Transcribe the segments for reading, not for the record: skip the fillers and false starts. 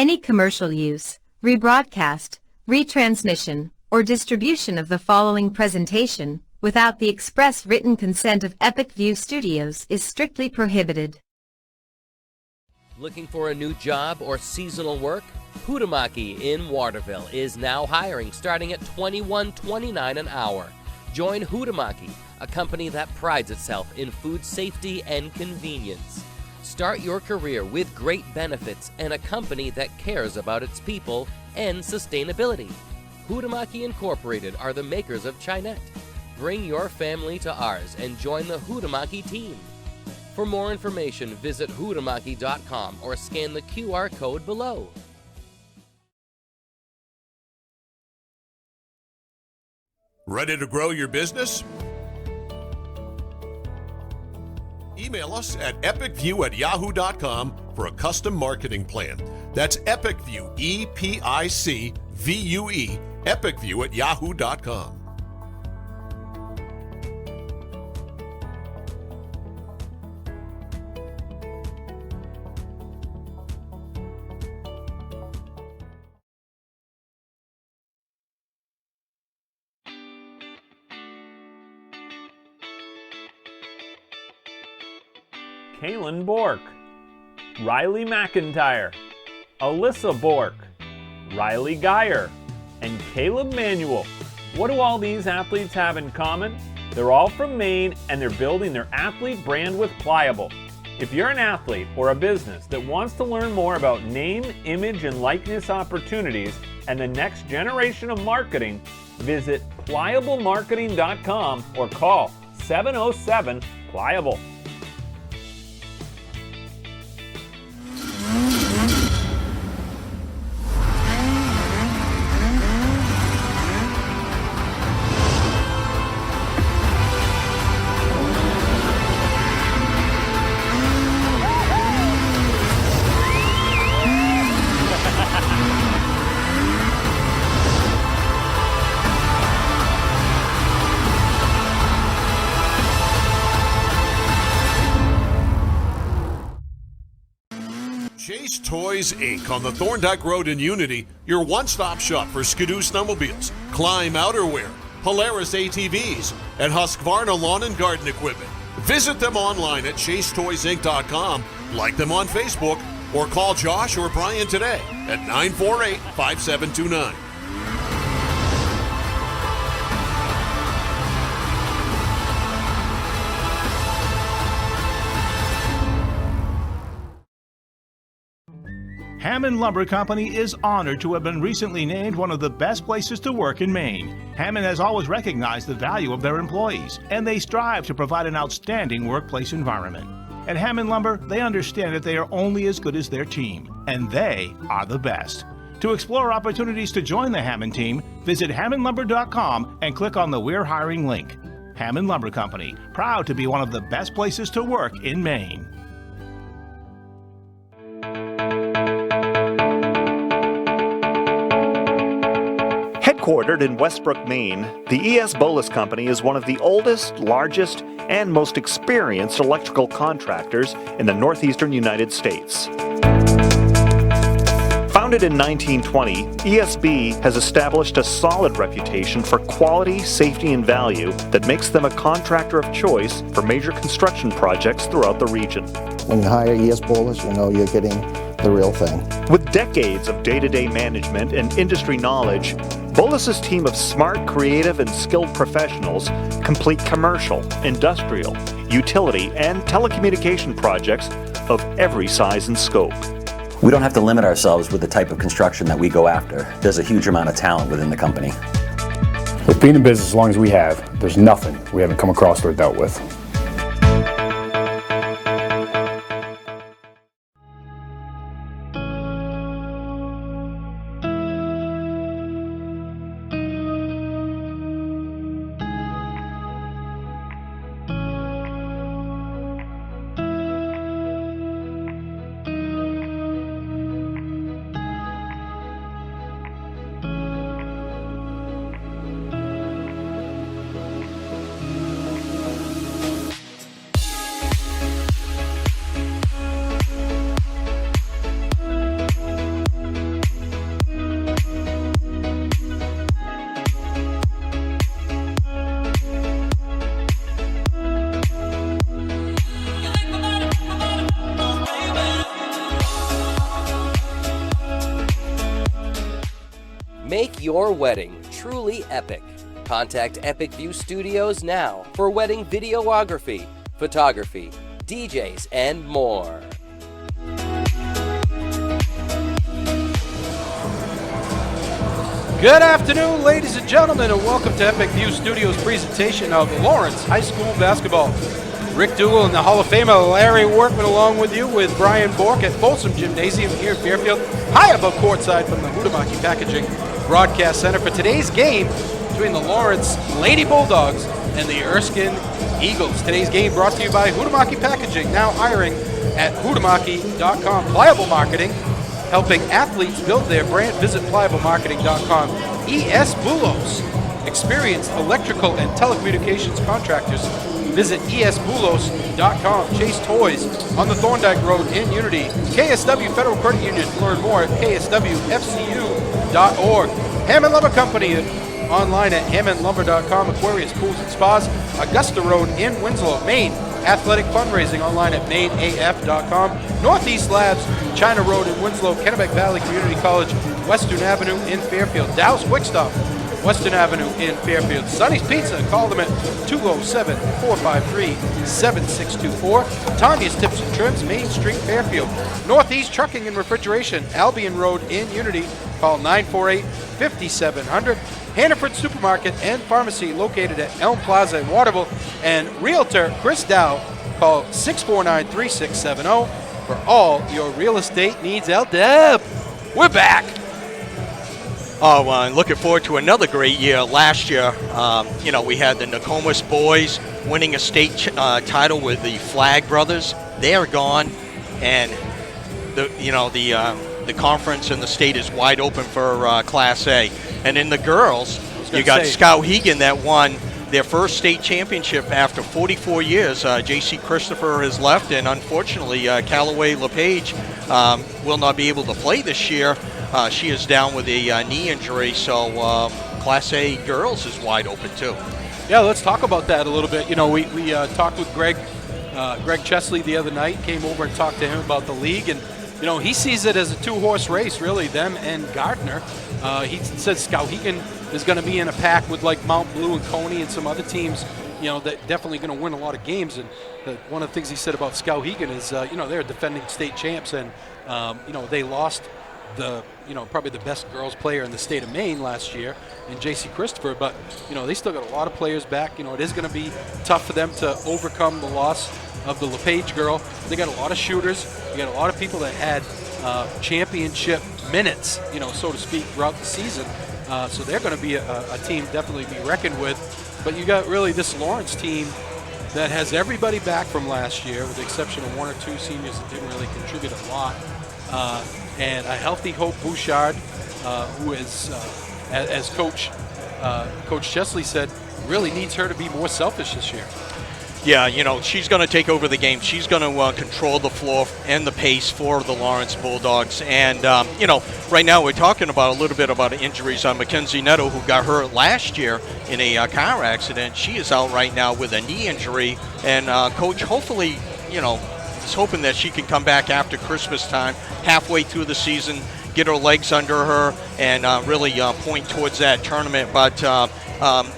Any commercial use, rebroadcast, retransmission, or distribution of the following presentation without the express written consent of Epic View Studios is strictly prohibited. Looking for a new job or seasonal work? Hutamaki in Waterville is now hiring, starting at $21.29 an hour. Join Hutamaki, a company that prides itself in food safety and convenience. Start your career with great benefits and a company that cares about its people and sustainability. Hutamaki Incorporated are the makers of Chinette. Bring your family to ours and join the Hutamaki team. For more information, visit hutamaki.com or scan the QR code below. Ready to grow your business? Email us at epicview@yahoo.com for a custom marketing plan. That's epicview, EPICVUE, epicview@yahoo.com. Kaylin Bork, Riley McIntyre, Alyssa Bork, Riley Geyer, and Caleb Manuel. What do all these athletes have in common? They're all from Maine and they're building their athlete brand with Pliable. If you're an athlete or a business that wants to learn more about name, image, and likeness opportunities and the next generation of marketing, visit pliablemarketing.com or call 707-PLIABLE. Chase Toys Inc. on the Thorndike Road in Unity, your one-stop shop for Skidoo snowmobiles, Climb outerwear, Polaris ATVs, and Husqvarna lawn and garden equipment. Visit them online at chasetoysinc.com, like them on Facebook, or call Josh or Brian today at 948-5729. Hammond Lumber Company is honored to have been recently named one of the best places to work in Maine. Hammond has always recognized the value of their employees, and they strive to provide an outstanding workplace environment. At Hammond Lumber, they understand that they are only as good as their team, and they are the best. To explore opportunities to join the Hammond team, visit hammondlumber.com and click on the We're Hiring link. Hammond Lumber Company, proud to be one of the best places to work in Maine. Headquartered in Westbrook, Maine, the E.S. Bolus Company is one of the oldest, largest, and most experienced electrical contractors in the northeastern United States. Founded in 1920, ESB has established a solid reputation for quality, safety, and value that makes them a contractor of choice for major construction projects throughout the region. When you hire E.S. Bolus, you know you're getting the real thing. With decades of day-to-day management and industry knowledge, Bolus's team of smart, creative, and skilled professionals complete commercial, industrial, utility, and telecommunication projects of every size and scope. We don't have to limit ourselves with the type of construction that we go after. There's a huge amount of talent within the company. With being in business as long as we have, there's nothing we haven't come across or dealt with. Make your wedding truly epic. Contact Epic View Studios now for wedding videography, photography, DJs, and more. Good afternoon, ladies and gentlemen, and welcome to Epic View Studios' presentation of Lawrence High School basketball. Rick Dougal and the Hall of Famer Larry Workman along with you with Brian Bork at Folsom Gymnasium here in Fairfield, high above courtside from the Huhtamaki Packaging Broadcast Center for today's game between the Lawrence Lady Bulldogs and the Erskine Eagles. Today's game brought to you by Huhtamaki Packaging, now hiring at huhtamaki.com. Pliable Marketing, helping athletes build their brand. Visit pliablemarketing.com. ES Bulos, experienced electrical and telecommunications contractors. Visit esbulos.com. Chase Toys on the Thorndike Road in Unity. KSW Federal Credit Union. Learn more at kswfcu.org. Hammond Lumber Company online at hammondlumber.com. Aquarius Pools and Spas. Augusta Road in Winslow, Maine. Athletic fundraising online at mainaf.com. Northeast Labs, China Road in Winslow. Kennebec Valley Community College, Western Avenue in Fairfield. Dow's Quick Stop, Western Avenue in Fairfield. Sonny's Pizza, call them at 207-453-7624. Tanya's Tips and Trims, Main Street, Fairfield. Northeast Trucking and Refrigeration, Albion Road in Unity. Call 948-5700. Hannaford Supermarket and Pharmacy located at Elm Plaza in Waterville. And Realtor Chris Dow, call 649-3670 for all your real estate needs. Deb, we're back. Looking forward to another great year. Last year, we had the Nokomis boys winning a state title with the Flag brothers. They are gone, and the conference and the state is wide open for Class A. And in the girls, you got Skowhegan that won their first state championship after 44 years. J.C. Christopher has left, and unfortunately, Callaway LePage will not be able to play this year. She is down with a knee injury, so Class A girls is wide open too. Yeah, let's talk about that a little bit. We talked with Greg Chesley the other night, came over and talked to him about the league, and he sees it as a two-horse race, really, them and Gardner. He says Skowhegan is going to be in a pack with like Mount Blue and Coney and some other teams, that definitely going to win a lot of games. And one of the things he said about Skowhegan is, they're defending state champs, and they lost probably the best girls player in the state of Maine last year in J.C. Christopher, but they still got a lot of players back. It is going to be tough for them to overcome the loss of the LePage girl. They got a lot of shooters. You got a lot of people that had championship minutes, so to speak, throughout the season. So they're going to be a team definitely to be reckoned with. But you got really this Lawrence team that has everybody back from last year, with the exception of one or two seniors that didn't really contribute a lot. And a healthy Hope Bouchard, who is, as Coach Chesley said, really needs her to be more selfish this year. Yeah, she's going to take over the game. She's going to control the floor and the pace for the Lawrence Bulldogs. And, right now we're talking about a little bit about injuries on Mackenzie Netto, who got hurt last year in a car accident. She is out right now with a knee injury. And Coach hopefully, is hoping that she can come back after Christmas time, halfway through the season, get her legs under her, and really point towards that tournament. But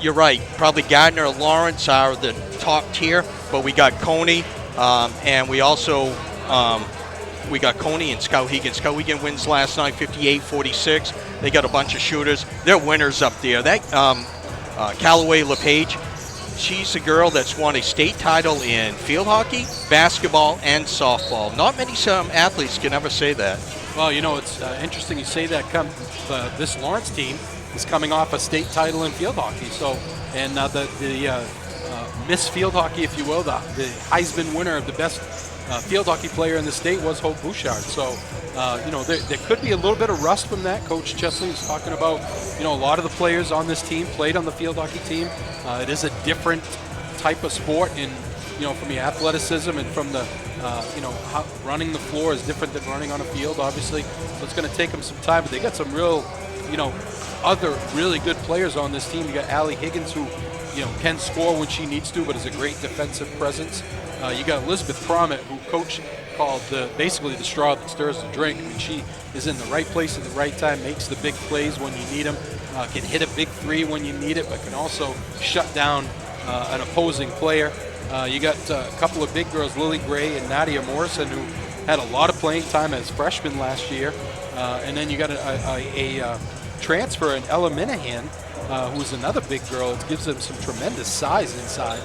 you're right. Probably Gardner, Lawrence are the top tier, but we got Coney, and we also we got Coney and Skowhegan. Skowhegan wins last night, 58-46. They got a bunch of shooters. They're winners up there. That Callaway LePage, she's a girl that's won a state title in field hockey, basketball, and softball. Not many athletes can ever say that. Well, it's interesting you say that. This Lawrence team is coming off a state title in field hockey. So, and the Miss Field Hockey, if you will, the Heisman winner of the best field hockey player in the state was Hope Bouchard. So, there could be a little bit of rust from that. Coach Chesley was talking about, a lot of the players on this team played on the field hockey team. It is a different type of sport from the athleticism and from the, how running the floor is different than running on a field, obviously. So it's going to take them some time, but they got some real, other really good players on this team. You got Allie Higgins, who, can score when she needs to, but is a great defensive presence. You got Elizabeth Promet, who Coach called basically the straw that stirs the drink. I mean, she is in the right place at the right time, makes the big plays when you need them. can hit a big three when you need it, but can also shut down an opposing player. You got a couple of big girls, Lily Gray and Nadia Morrison, who had a lot of playing time as freshmen last year. And then you got a transfer in Ella Minahan, who's another big girl. It gives them some tremendous size inside.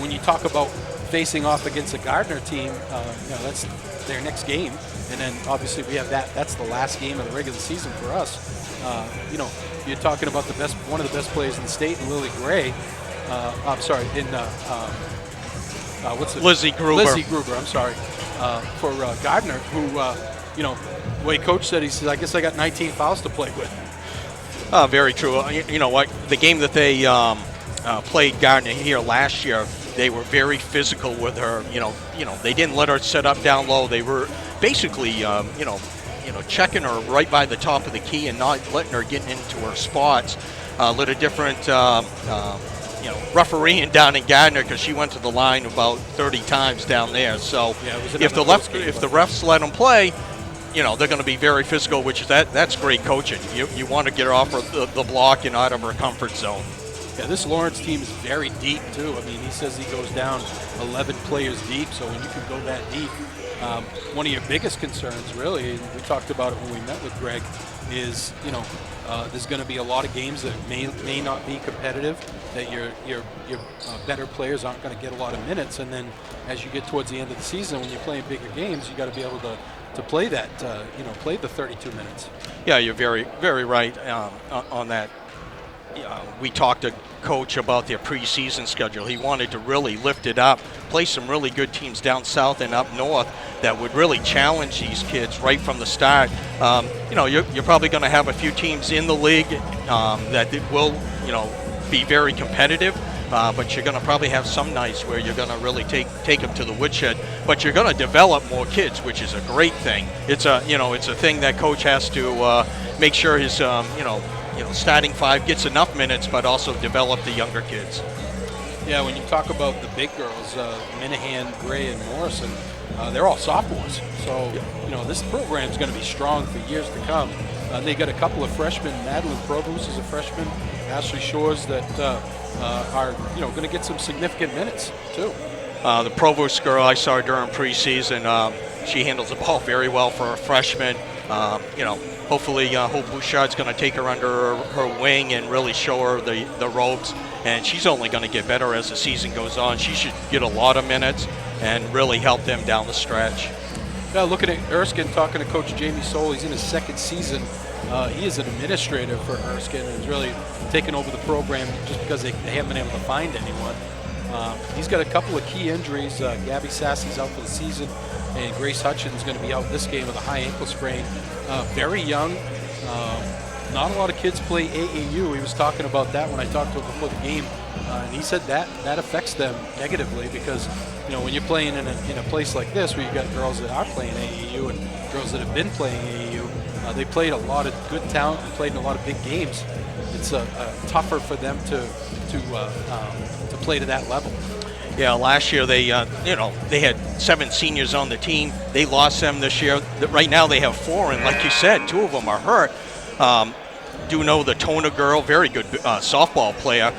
When you talk about facing off against a Gardner team, that's their next game. And then obviously we have that's the last game of the regular season for us. You're talking about one of the best players in the state, in Lily Gray. I'm sorry, Lizzie Gruber. Lizzie Gruber, I'm sorry, for Gardner, who, the way Coach said, he says, I guess I got 19 fouls to play with. Very true. You know what? The game that they played Gardner here last year, they were very physical with her. They didn't let her set up down low. They were basically, checking her right by the top of the key and not letting her get into her spots. A little different, refereeing down in Gardner, because she went to the line about 30 times down there. So if the refs let them play, they're going to be very physical, which is that's great coaching. You want to get her off the block and out of her comfort zone. Yeah, this Lawrence team is very deep too. I mean, he says he goes down 11 players deep, so when you can go that deep, one of your biggest concerns, really, and we talked about it when we met with Greg, is there's going to be a lot of games that may not be competitive, that your better players aren't going to get a lot of minutes, and then as you get towards the end of the season, when you're playing bigger games, you got to be able to play that, play the 32 minutes. Yeah, you're very, very right on that. We talked to Coach about their preseason schedule. He wanted to really lift it up, play some really good teams down south and up north that would really challenge these kids right from the start. You're probably going to have a few teams in the league that will, be very competitive. But you're going to probably have some nights where you're going to really take them to the woodshed. But you're going to develop more kids, which is a great thing. It's a thing that Coach has to make sure his starting five gets enough minutes, but also develop the younger kids. Yeah, when you talk about the big girls, Minahan, Gray, and Morrison, they're all sophomores. So this program is going to be strong for years to come. They got a couple of freshmen. Madeline Provost is a freshman. Ashley Shores that are going to get some significant minutes too. The Provost girl I saw during preseason, she handles the ball very well for a freshman. Hopefully Hope Bouchard's going to take her under her wing and really show her the ropes. And she's only going to get better as the season goes on. She should get a lot of minutes and really help them down the stretch. Yeah, looking at Erskine, talking to Coach Jamie Soule, he's in his second season. He is an administrator for Erskine and has really taken over the program just because they haven't been able to find anyone. He's got a couple of key injuries. Gabby Sassy's out for the season, and Grace Hutchins is going to be out this game with a high ankle sprain. Very young. Not a lot of kids play AAU. He was talking about that when I talked to him before the game. And he said that affects them negatively because, when you're playing in a place like this where you've got girls that are playing AAU and girls that have been playing AAU, they played a lot of good talent and played in a lot of big games. It's tougher for them to play to that level. Yeah, last year they had 7 seniors on the team. They lost them this year. Right now they have 4, and like you said, 2 of them are hurt. Do know the Toner girl, very good softball player.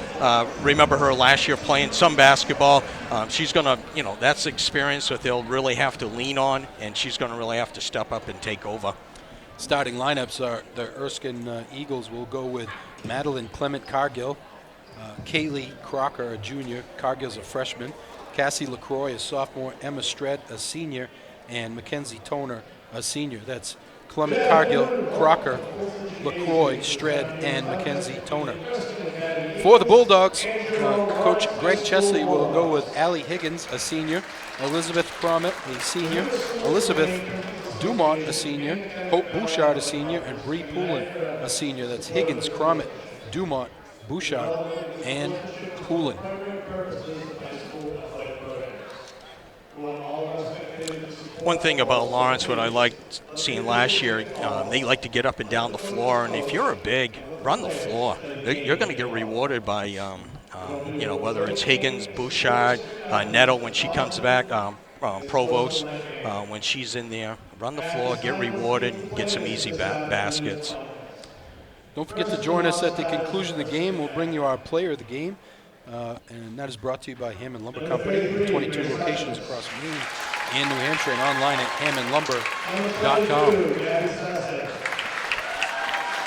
Remember her last year playing some basketball. She's going to, that's experience that they'll really have to lean on, and she's going to really have to step up and take over. Starting lineups are the Erskine Eagles will go with Madeline Clement Cargill, Kaylee Crocker, a junior. Cargill's a freshman. Cassie LaCroix, a sophomore. Emma Stred, a senior. And Mackenzie Toner, a senior. That's Clement Cargill, Crocker, LaCroix, Stred, and Mackenzie Toner. For the Bulldogs, Coach Greg Chesley will go with Allie Higgins, a senior. Elizabeth Crommett, a senior. Elizabeth Dumont, a senior. Hope Bouchard, a senior. And Bree Poulin, a senior. That's Higgins, Crommett, Dumont, Bouchard, and Poulin. One thing about Lawrence, what I liked seeing last year, they like to get up and down the floor, and if you're a big, run the floor. You're going to get rewarded by, whether it's Higgins, Bouchard, Nettle when she comes back, Provost when she's in there. Run the floor, get rewarded, get some easy baskets. Don't forget to join us at the conclusion of the game. We'll bring you our player of the game. And that is brought to you by Hammond Lumber Company, with 22 locations across Maine and New Hampshire, and online at hammondlumber.com.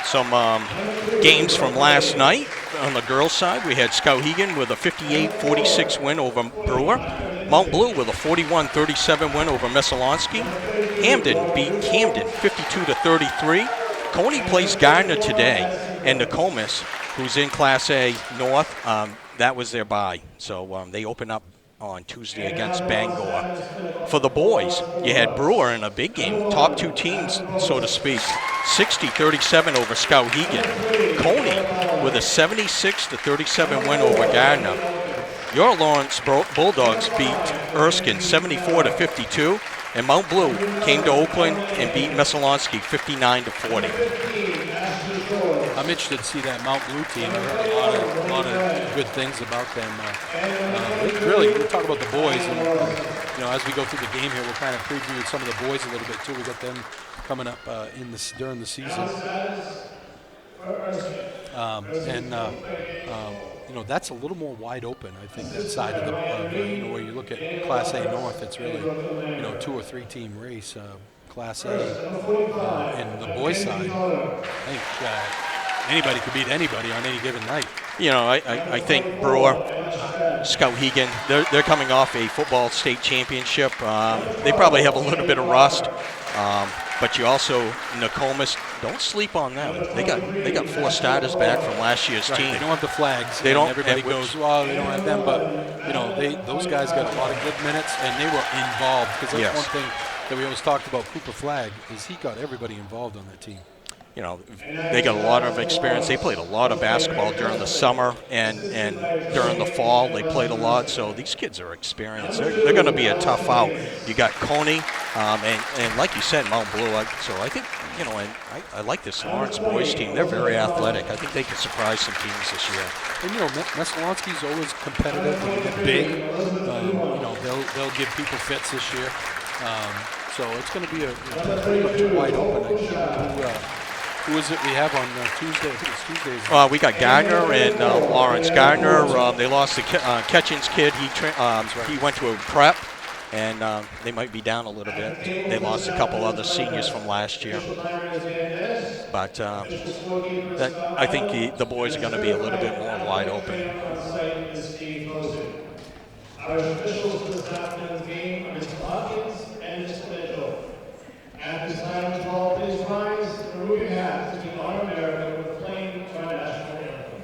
Some games from last night. On the girls' side, we had Skowhegan with a 58-46 win over Brewer. Mount Blue with a 41-37 win over Messalonskee. Hamden beat Camden 52-33. Coney plays Gardner today, and Nokomis, who's in Class A North, that was their bye. So they open up on Tuesday against Bangor. For the boys, you had Brewer in a big game, top two teams, so to speak, 60-37 over Skowhegan. Coney with a 76-37 win over Gardner. Your Lawrence Bulldogs beat Erskine 74-52, and Mount Blue came to Oakland and beat Messalonskee 59-40. I'm interested to see that Mount Blue team. I've heard a lot of good things about them. Really, we'll talk about the boys, and as we go through the game here, we'll kind of preview some of the boys a little bit too. We got them coming up during the season, that's a little more wide open. I think that side of the where you look at Class A North, it's really 2 or 3 team race. Class A and the boys side, I think anybody could beat anybody on any given night. I think Brewer, Skowhegan, they're coming off a football state championship. They probably have a little bit of rust, but you also, Nokomis, don't sleep on them. They got 4 starters back from last year's team. They don't have the flags. They don't. Everybody goes, well, they don't have them, but those guys got a lot of good minutes, and they were involved, because that's one thing that we always talked about Cooper Flagg, is he got everybody involved on that team. They got a lot of experience. They played a lot of basketball during the summer and during the fall. They played a lot, so these kids are experienced. They're going to be a tough out. You got Coney, and like you said, Mount Blue. So I think, and I like this Lawrence boys team. They're very athletic. I think they can surprise some teams this year. And Messalonskee's always competitive and big. They'll give people fits this year. So it's going to be pretty much wide open. Who is it we have on Tuesday? I think it's Tuesdays. We got Gardner and Lawrence. Gardner, they lost the Ketchins kid. He went to a prep, and they might be down a little bit. They lost a couple other seniors from last year. But I think the boys are going to be a little bit more wide open. Our officials for this afternoon's game are Mr. Hawkins and Mr. Mitchell. At this time, Mr. Hall, please rise and remove your hats to honor America with playing our national anthem.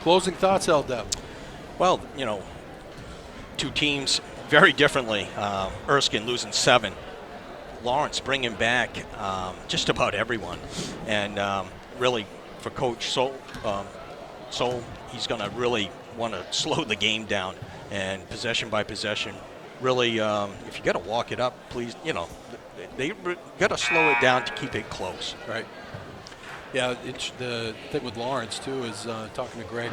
Closing thoughts, LDEP. Well, two teams very differently. Erskine losing 7. Lawrence bringing back just about everyone. And really, for Coach Sol, he's going to really want to slow the game down and possession by possession. Really, if you got to walk it up, please, they got to slow it down to keep it close. Right. Yeah, the thing with Lawrence, too, is talking to Greg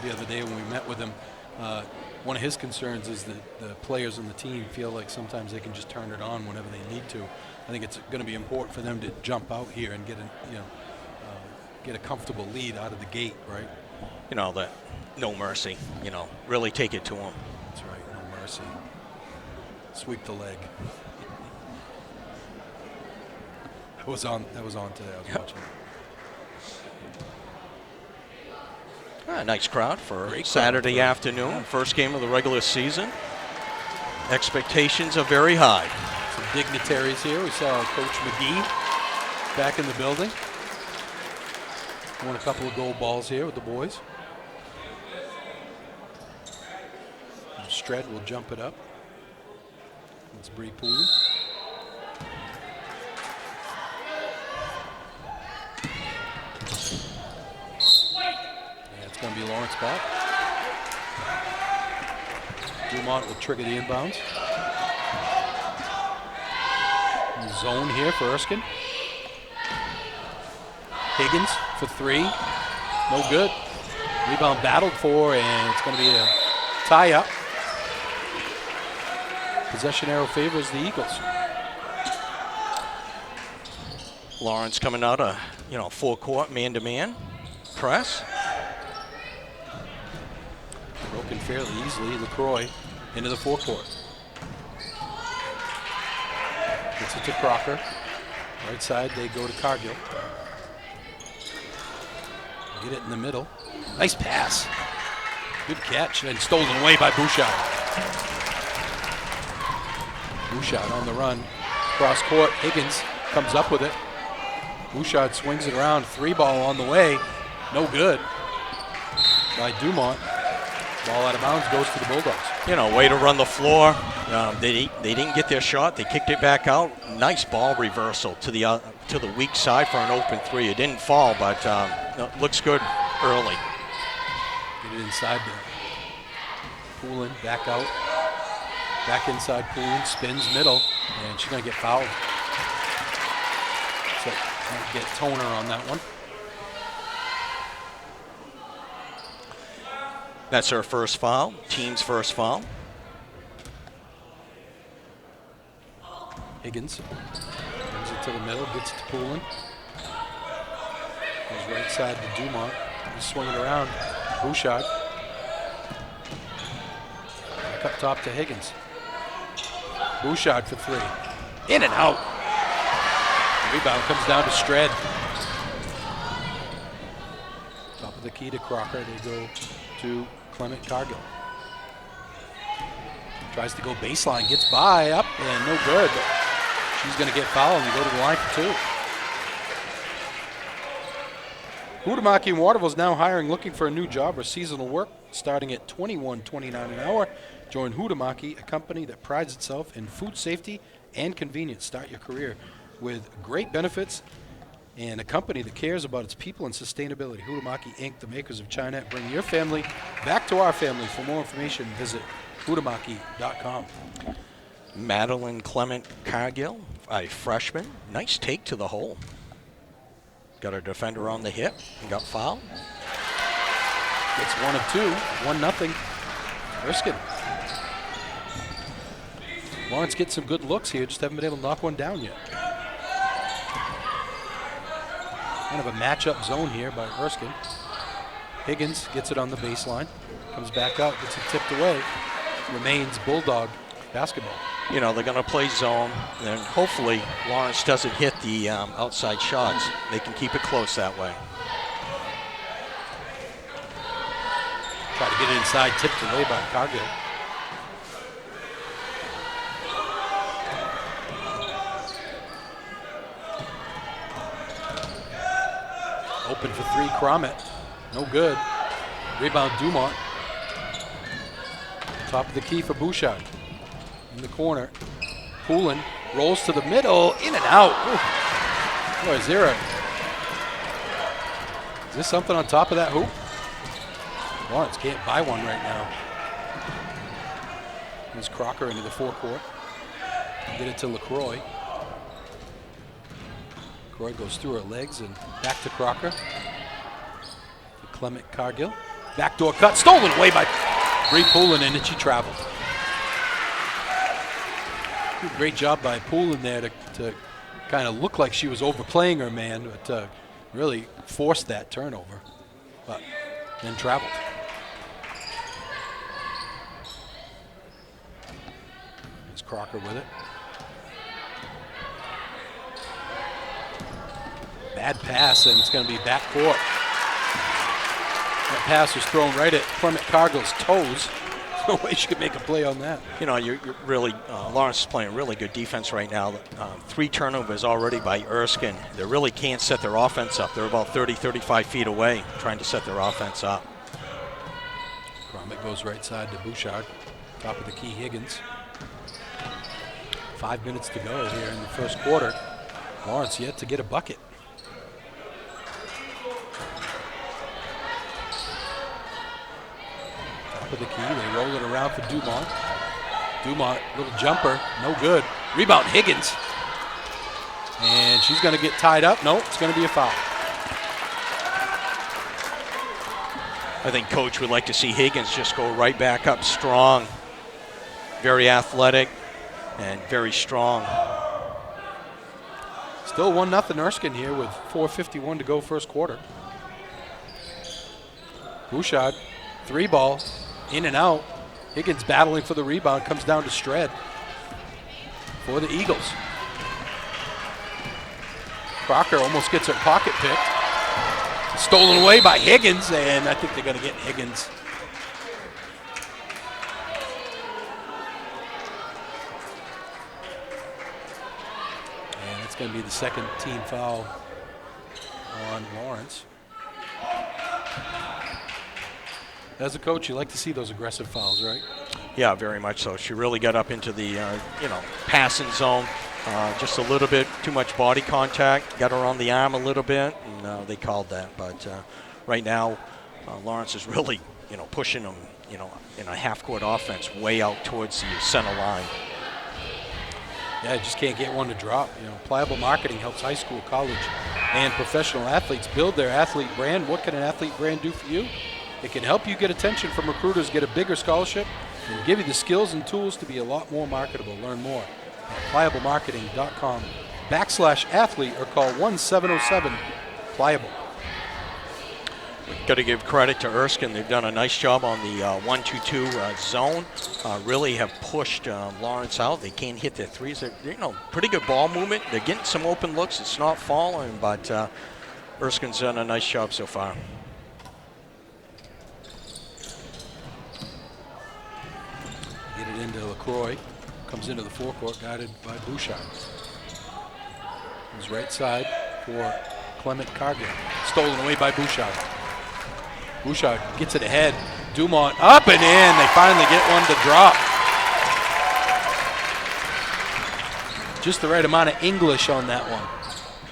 the other day when we met with him, one of his concerns is that the players on the team feel like sometimes they can just turn it on whenever they need to. I think it's going to be important for them to jump out here and get get a comfortable lead out of the gate, right? You know, that no mercy, really take it to them. That's right, no mercy. Sweep the leg. That was on today. I was watching. Nice crowd for Saturday afternoon, first game of the regular season. Expectations are very high. Some dignitaries here. We saw Coach McGee back in the building. Won a couple of gold balls here with the boys. And Stred will jump it up. It's Bree Poole. It's going to be Lawrence back. Dumont will trigger the inbounds. Zone here for Erskine. Higgins for three. No good. Rebound battled for, and it's going to be a tie-up. Possession arrow favors the Eagles. Lawrence coming out of, full court, man-to-man press. Broken fairly easily. LaCroix into the forecourt. Gets it to Crocker. Right side, they go to Cargill. Get it in the middle. Nice pass. Good catch, and stolen away by Bouchard. Bouchard on the run. Cross court, Higgins comes up with it. Bouchard swings it around. 3-ball on the way. No good by Dumont. Ball out of bounds, goes to the Bulldogs. Way to run the floor. They didn't get their shot. They kicked it back out. Nice ball reversal to the weak side for an open three. It didn't fall, but looks good early. Get it inside there. Poulin back out. Back inside Poulin, spins middle, and she's going to get fouled. So might get Toner on that one. That's her first foul, team's first foul. Higgins brings it to the middle, gets it to Poulin. Goes right side to Dumont. He's swinging around. Bouchard. Back up top to Higgins. Bouchard for three. In and out. The rebound comes down to Stred. Top of the key to Crocker. They go to Clement Cargill. Tries to go baseline, gets by, up, and no good. But she's going to get fouled and go to the line for two. Huhtamaki in Waterville is now hiring, looking for a new job or seasonal work, starting at $21.29 an hour. Join Huhtamaki, a company that prides itself in food safety and convenience. Start your career with great benefits and a company that cares about its people and sustainability. Huhtamaki Inc., the makers of Chinette. Bring your family back to our family. For more information, visit huhtamaki.com. Madeline Clement Cargill, a freshman. Nice take to the hole. Got her defender on the hip and got fouled. Gets one of two, 1-0. Erskine. Lawrence gets some good looks here, just haven't been able to knock one down yet. Kind of a matchup zone here by Erskine. Higgins gets it on the baseline, comes back out, gets it tipped away. Remains Bulldog basketball. They're going to play zone, and hopefully Lawrence doesn't hit the outside shots. They can keep it close that way. Try to get it inside, tipped away by Cargill. Open for three, Cromet. No good. Rebound, Dumont. Top of the key for Bouchard. In the corner. Poulin rolls to the middle, in and out. Ooh. Boy, is this something on top of that hoop? Lawrence can't buy one right now. Here's Crocker into the forecourt. Get it to LaCroix. LaCroix goes through her legs and back to Crocker. To Clement Cargill. Backdoor cut, stolen away by Bree Poulin in, and she traveled. Great job by Poulin there to kind of look like she was overplaying her man, but really forced that turnover, but then traveled. There's Crocker with it. Bad pass, and it's going to be backcourt. That pass was thrown right at Clement Cargill's toes. There's no way she could make a play on that. You know, you're really, Lawrence is playing really good defense right now. 3 turnovers already by Erskine. They really can't set their offense up. They're about 30, 35 feet away trying to set their offense up. Gromit goes right side to Bouchard. Top of the key, Higgins. 5 minutes to go here in the first quarter. Lawrence yet to get a bucket. Top of the key, they roll it around for Dumont. Dumont, little jumper, no good. Rebound, Higgins. And she's going to get tied up. No, it's going to be a foul. I think Coach would like to see Higgins just go right back up strong. Very athletic and very strong. Still 1-0 Erskine here with 4:51 to go first quarter. Bouchard, 3-ball, in and out. Higgins battling for the rebound, comes down to Stred for the Eagles. Crocker almost gets her pocket picked. Stolen away by Higgins, and I think they're going to get Higgins. And it's going to be the second team foul on Lawrence. As a coach, you like to see those aggressive fouls, right? Yeah, very much so. She really got up into the, passing zone. Just a little bit too much body contact. Got her on the arm a little bit, and they called that. But right now, Lawrence is really, pushing them, in a half-court offense way out towards the center line. Yeah, just can't get one to drop. Pliable marketing helps high school, college, and professional athletes build their athlete brand. What can an athlete brand do for you? It can help you get attention from recruiters, get a bigger scholarship, and give you the skills and tools to be a lot more marketable. Learn more at pliablemarketing.com/athlete or call 1-707-PLIABLE. Got to give credit to Erskine. They've done a nice job on the 1-2-2 zone. Really have pushed Lawrence out. They can't hit their threes. They're, pretty good ball movement. They're getting some open looks. It's not falling, but Erskine's done a nice job so far. Get it into LaCroix. Comes into the forecourt, guided by Bouchard. His right side for Clement Cargill. Stolen away by Bouchard. Bouchard gets it ahead. Dumont up and in. They finally get one to drop. Just the right amount of English on that one.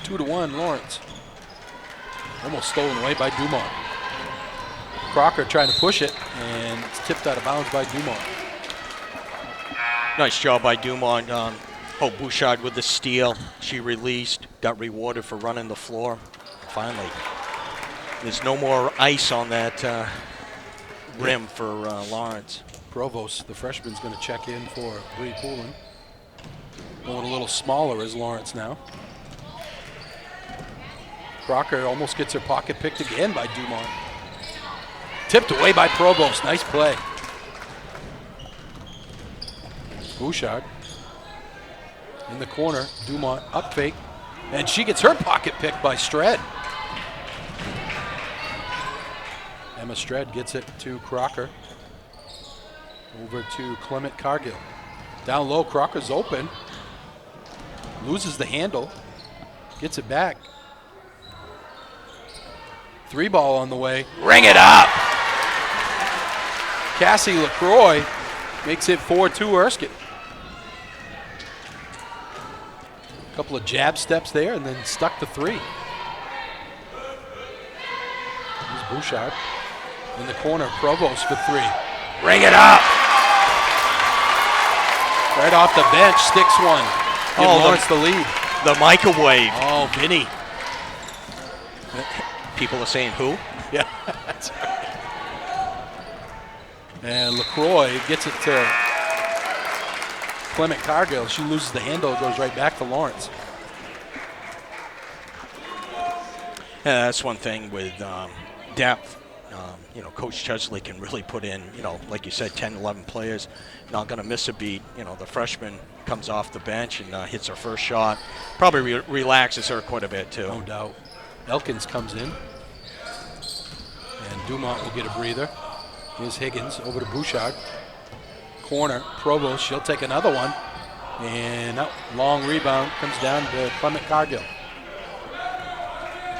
2-1 Lawrence. Almost stolen away by Dumont. Crocker trying to push it, and it's tipped out of bounds by Dumont. Nice job by Dumont. Bouchard with the steal. She released, got rewarded for running the floor. Finally, there's no more ice on that rim for Lawrence. Provost, the freshman's going to check in for Bree Poulin. Going a little smaller is Lawrence now. Crocker almost gets her pocket picked again by Dumont. Tipped away by Provost. Nice play. Bouchard in the corner. Dumont up fake. And she gets her pocket picked by Stred. Emma Stred gets it to Crocker. Over to Clement Cargill. Down low, Crocker's open. Loses the handle. Gets it back. 3-ball on the way. Ring it up! Cassie LaCroix makes it 4-2 Erskine. Couple of jab steps there and then stuck the 3. Here's Bouchard in the corner. Provost for 3. Ring it up! Right off the bench, sticks one. Give Lawrence the lead. The microwave. Oh, Vinny. People are saying who? Yeah, that's right. And LaCroix gets it to Clement Cargill. She loses the handle, it goes right back to Lawrence. Yeah, that's one thing with depth. Coach Chesley can really put in, like you said, 10, 11 players. Not going to miss a beat. The freshman comes off the bench and hits her first shot. Probably relaxes her quite a bit, too. No doubt. Elkins comes in. And Dumont will get a breather. Here's Higgins over to Bouchard. Corner, Provost, she'll take another one. And long rebound comes down to Clement Cargill.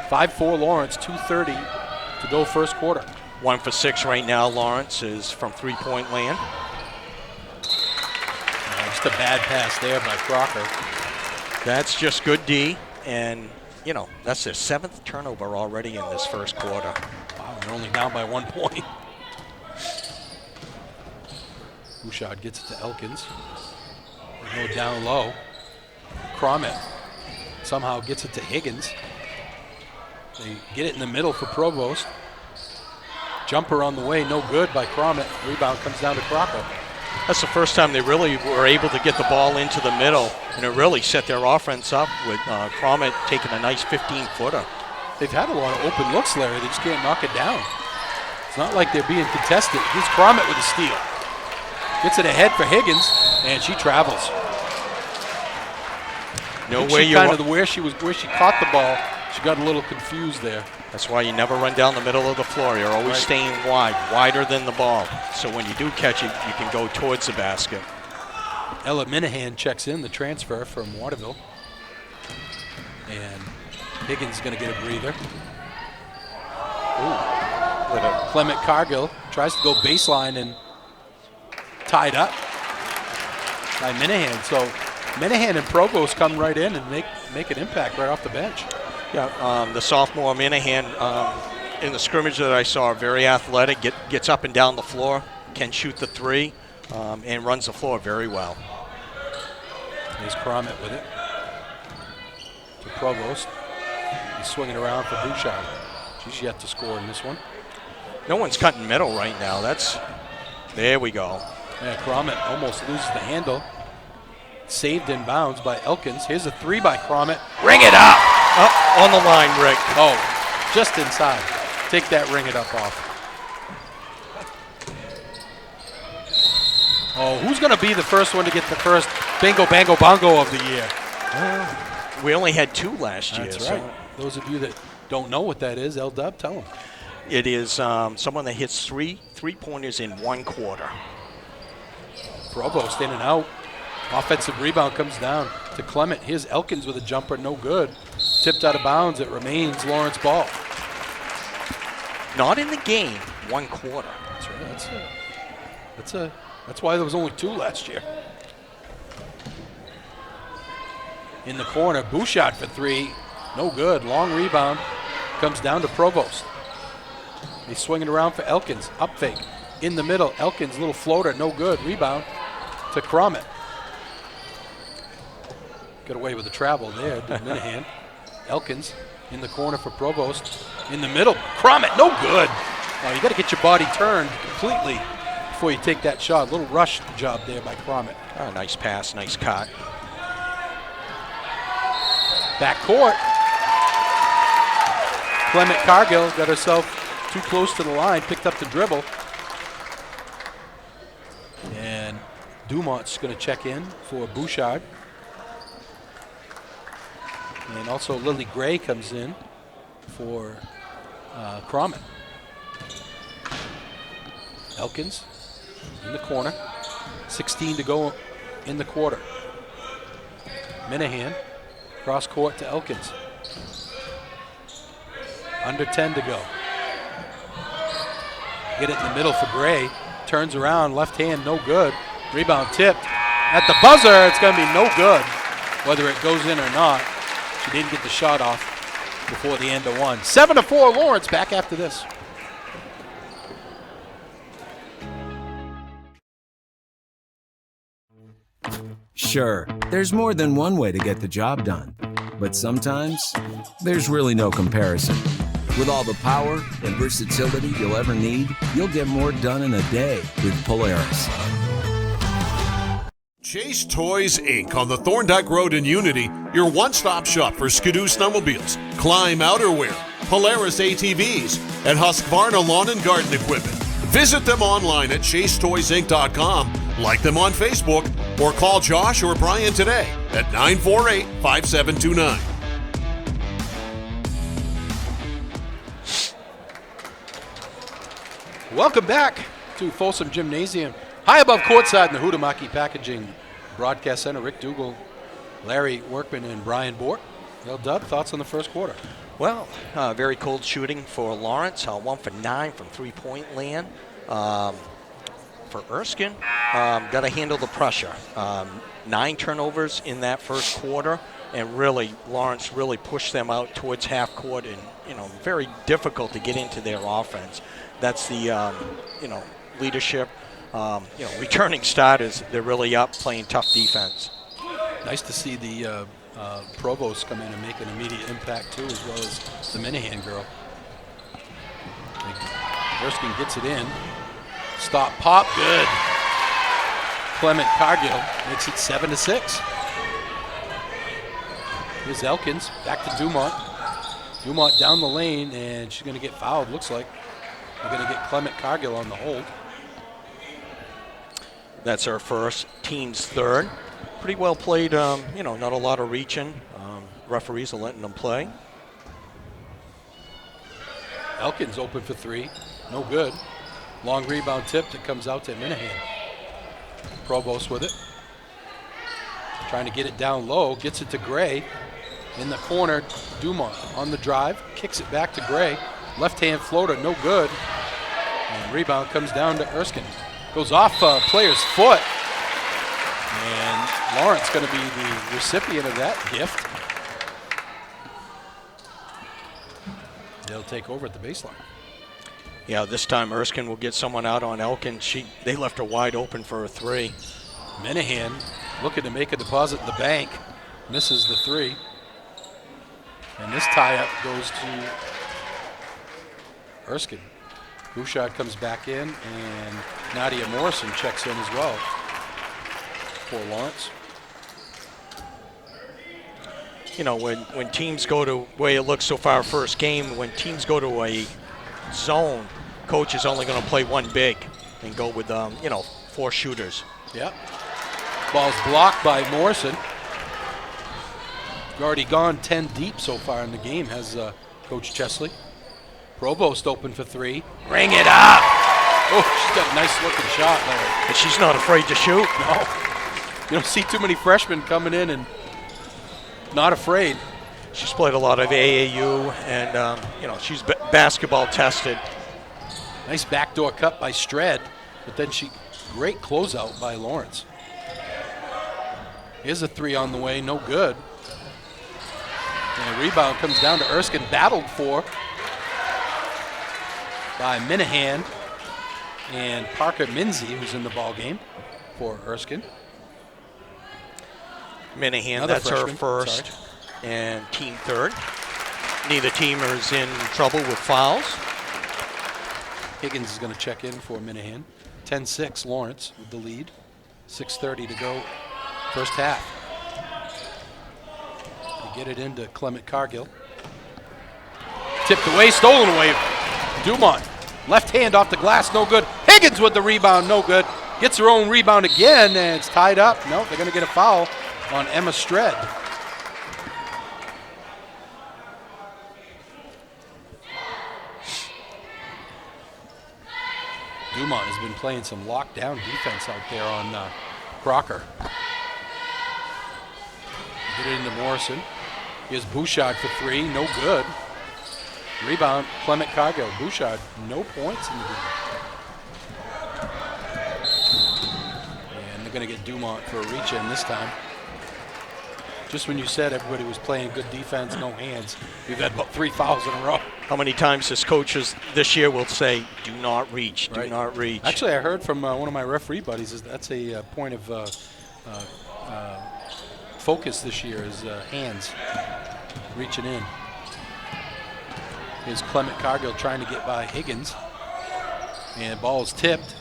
5-4 Lawrence, 2:30 to go first quarter. 1 for 6 right now. Lawrence is from three-point land. Just a bad pass there by Crocker. That's just good D, and that's their 7th turnover already in this first quarter. Wow, they're only down by 1 point. Bouchard gets it to Elkins. They go down low. Cromet somehow gets it to Higgins. They get it in the middle for Provost. Jumper on the way, no good by Cromet. Rebound comes down to Crocker. That's the first time they really were able to get the ball into the middle, and it really set their offense up with Cromet taking a nice 15-footer. They've had a lot of open looks, Larry. They just can't knock it down. It's not like they're being contested. Here's Cromet with a steal. Gets it ahead for Higgins, and she travels. Where she caught the ball, she got a little confused there. That's why you never run down the middle of the floor. You're always staying wide, wider than the ball. So when you do catch it, you can go towards the basket. Ella Minahan checks in, the transfer from Waterville. And Higgins is going to get a breather. Clement Cargill tries to go baseline and tied up by Minahan. So Minahan and Provost come right in and make an impact right off the bench. Yeah, the sophomore Minahan in the scrimmage that I saw, very athletic, gets up and down the floor, can shoot the three, and runs the floor very well. Here's Cromet with it to Provost. He's swinging around for Bouchard. She's yet to score in this one. No one's cutting middle right now. There we go. Yeah, Cromet almost loses the handle. Saved in bounds by Elkins. Here's a three by Cromet. Ring it up! Up on the line, Rick. Oh, just inside. Take that ring it up off. Oh, who's going to be the first one to get the first bingo, bango, bongo of the year? We only had 2 last year. That's right. Those of you that don't know what that is, L-Dub, tell them. It is someone that hits three-pointers in 1 quarter. Provost in and out. Offensive rebound comes down to Clement. Here's Elkins with a jumper, no good. Tipped out of bounds. It remains Lawrence ball. Not in the game, 1 quarter. That's right. That's why there was only 2 last year. In the corner, Bouchard for 3, no good. Long rebound comes down to Provost. He's swinging around for Elkins. Up fake in the middle. Elkins little floater, no good. Rebound to Cromet. Got away with the travel there, did Minahan. Elkins in the corner for Provost. In the middle, Cromet, no good. Oh, you got to get your body turned completely before you take that shot. A little rush job there by Cromet. Oh, nice pass, nice cut. Back court. Clement Cargill got herself too close to the line, picked up the dribble. And Dumont's going to check in for Bouchard. And also Lily Gray comes in for Cromet. Elkins in the corner. 16 to go in the quarter. Minahan cross court to Elkins. Under 10 to go. Get it in the middle for Gray. Turns around, left hand, no good. Rebound tipped. At the buzzer, it's going to be no good, whether it goes in or not. She didn't get the shot off before the end of 1. 7-4 Lawrence, back after this. Sure, there's more than one way to get the job done, but sometimes there's really no comparison. With all the power and versatility you'll ever need, you'll get more done in a day with Polaris. Chase Toys Inc. on the Thorndike Road in Unity, your one-stop shop for Skidoo snowmobiles, Climb outerwear, Polaris ATVs, and Husqvarna lawn and garden equipment. Visit them online at chasetoysinc.com, like them on Facebook, or call Josh or Brian today at 948-5729. Welcome back to Folsom Gymnasium. High above courtside in the Huhtamaki Packaging Broadcast Center, Rick Dougal, Larry Workman, and Brian Bork. Well, Doug, thoughts on the first quarter? Well, very cold shooting for Lawrence. 1 for 9 from three-point land. For Erskine, got to handle the pressure. 9 turnovers in that first quarter, and really, Lawrence really pushed them out towards half court, and very difficult to get into their offense. That's the leadership. Returning starters, they're really up, playing tough defense. Nice to see the Provost come in and make an immediate impact too, as well as the Minahan girl. Erskine gets it in. Stop, pop, good. Clement Cargill makes it 7-6. Here's Elkins, back to Dumont. Dumont down the lane, and she's going to get fouled, looks like. They're going to get Clement Cargill on the hold. That's our first, team's third. Pretty well played, not a lot of reaching. Referees are letting them play. Elkins open for 3, no good. Long rebound tip that comes out to Minahan. Provost with it. Trying to get it down low, gets it to Gray. In the corner, Dumont on the drive, kicks it back to Gray. Left-hand floater, no good. And rebound comes down to Erskine. Goes off a player's foot. And Lawrence going to be the recipient of that gift. They'll take over at the baseline. Yeah, this time Erskine will get someone out on Elkin. They left her wide open for a 3. Minahan looking to make a deposit in the bank. Misses the 3. And this tie-up goes to Erskine. Bouchard comes back in, and Nadia Morrison checks in as well for Lawrence. When teams go to, way it looks so far first game, when teams go to a zone, coach is only going to play one big and go with, 4 shooters. Yep. Ball's blocked by Morrison. Already gone 10 deep so far in the game, has Coach Chesley. Provost open for 3. Ring it up! Oh, she's got a nice looking shot, Larry. And she's not afraid to shoot. No. You don't see too many freshmen coming in and not afraid. She's played a lot of AAU, and she's basketball tested. Nice backdoor cut by Stred, but then great closeout by Lawrence. Here's a 3 on the way, no good. And a rebound comes down to Erskine, battled for by Minahan and Parker Minzy, who's in the ball game for Erskine. Minahan, Another that's freshman. her first, and team third. Neither team is in trouble with fouls. Higgins is going to check in for Minahan. 10-6 Lawrence with the lead. 6:30 to go first half. They get it into Clement Cargill. Tipped away, stolen away. Dumont, left hand off the glass, no good. Higgins with the rebound, no good. Gets her own rebound again, and it's tied up. No, they're going to get a foul on Emma Stred. Dumont has been playing some lockdown defense out there on Crocker. Get it into Morrison. Here's Bouchard for 3, no good. Rebound, Clement Cargill. Bouchard, no points in the game. And they're going to get Dumont for a reach-in this time. Just when you said everybody was playing good defense, no hands, we've had about 3 fouls in a row. How many times his coaches this year will say, do not reach, do not reach. Actually, I heard from one of my referee buddies is that's a point of focus this year is hands reaching in. Here's Clement Cargill trying to get by Higgins. And ball is tipped.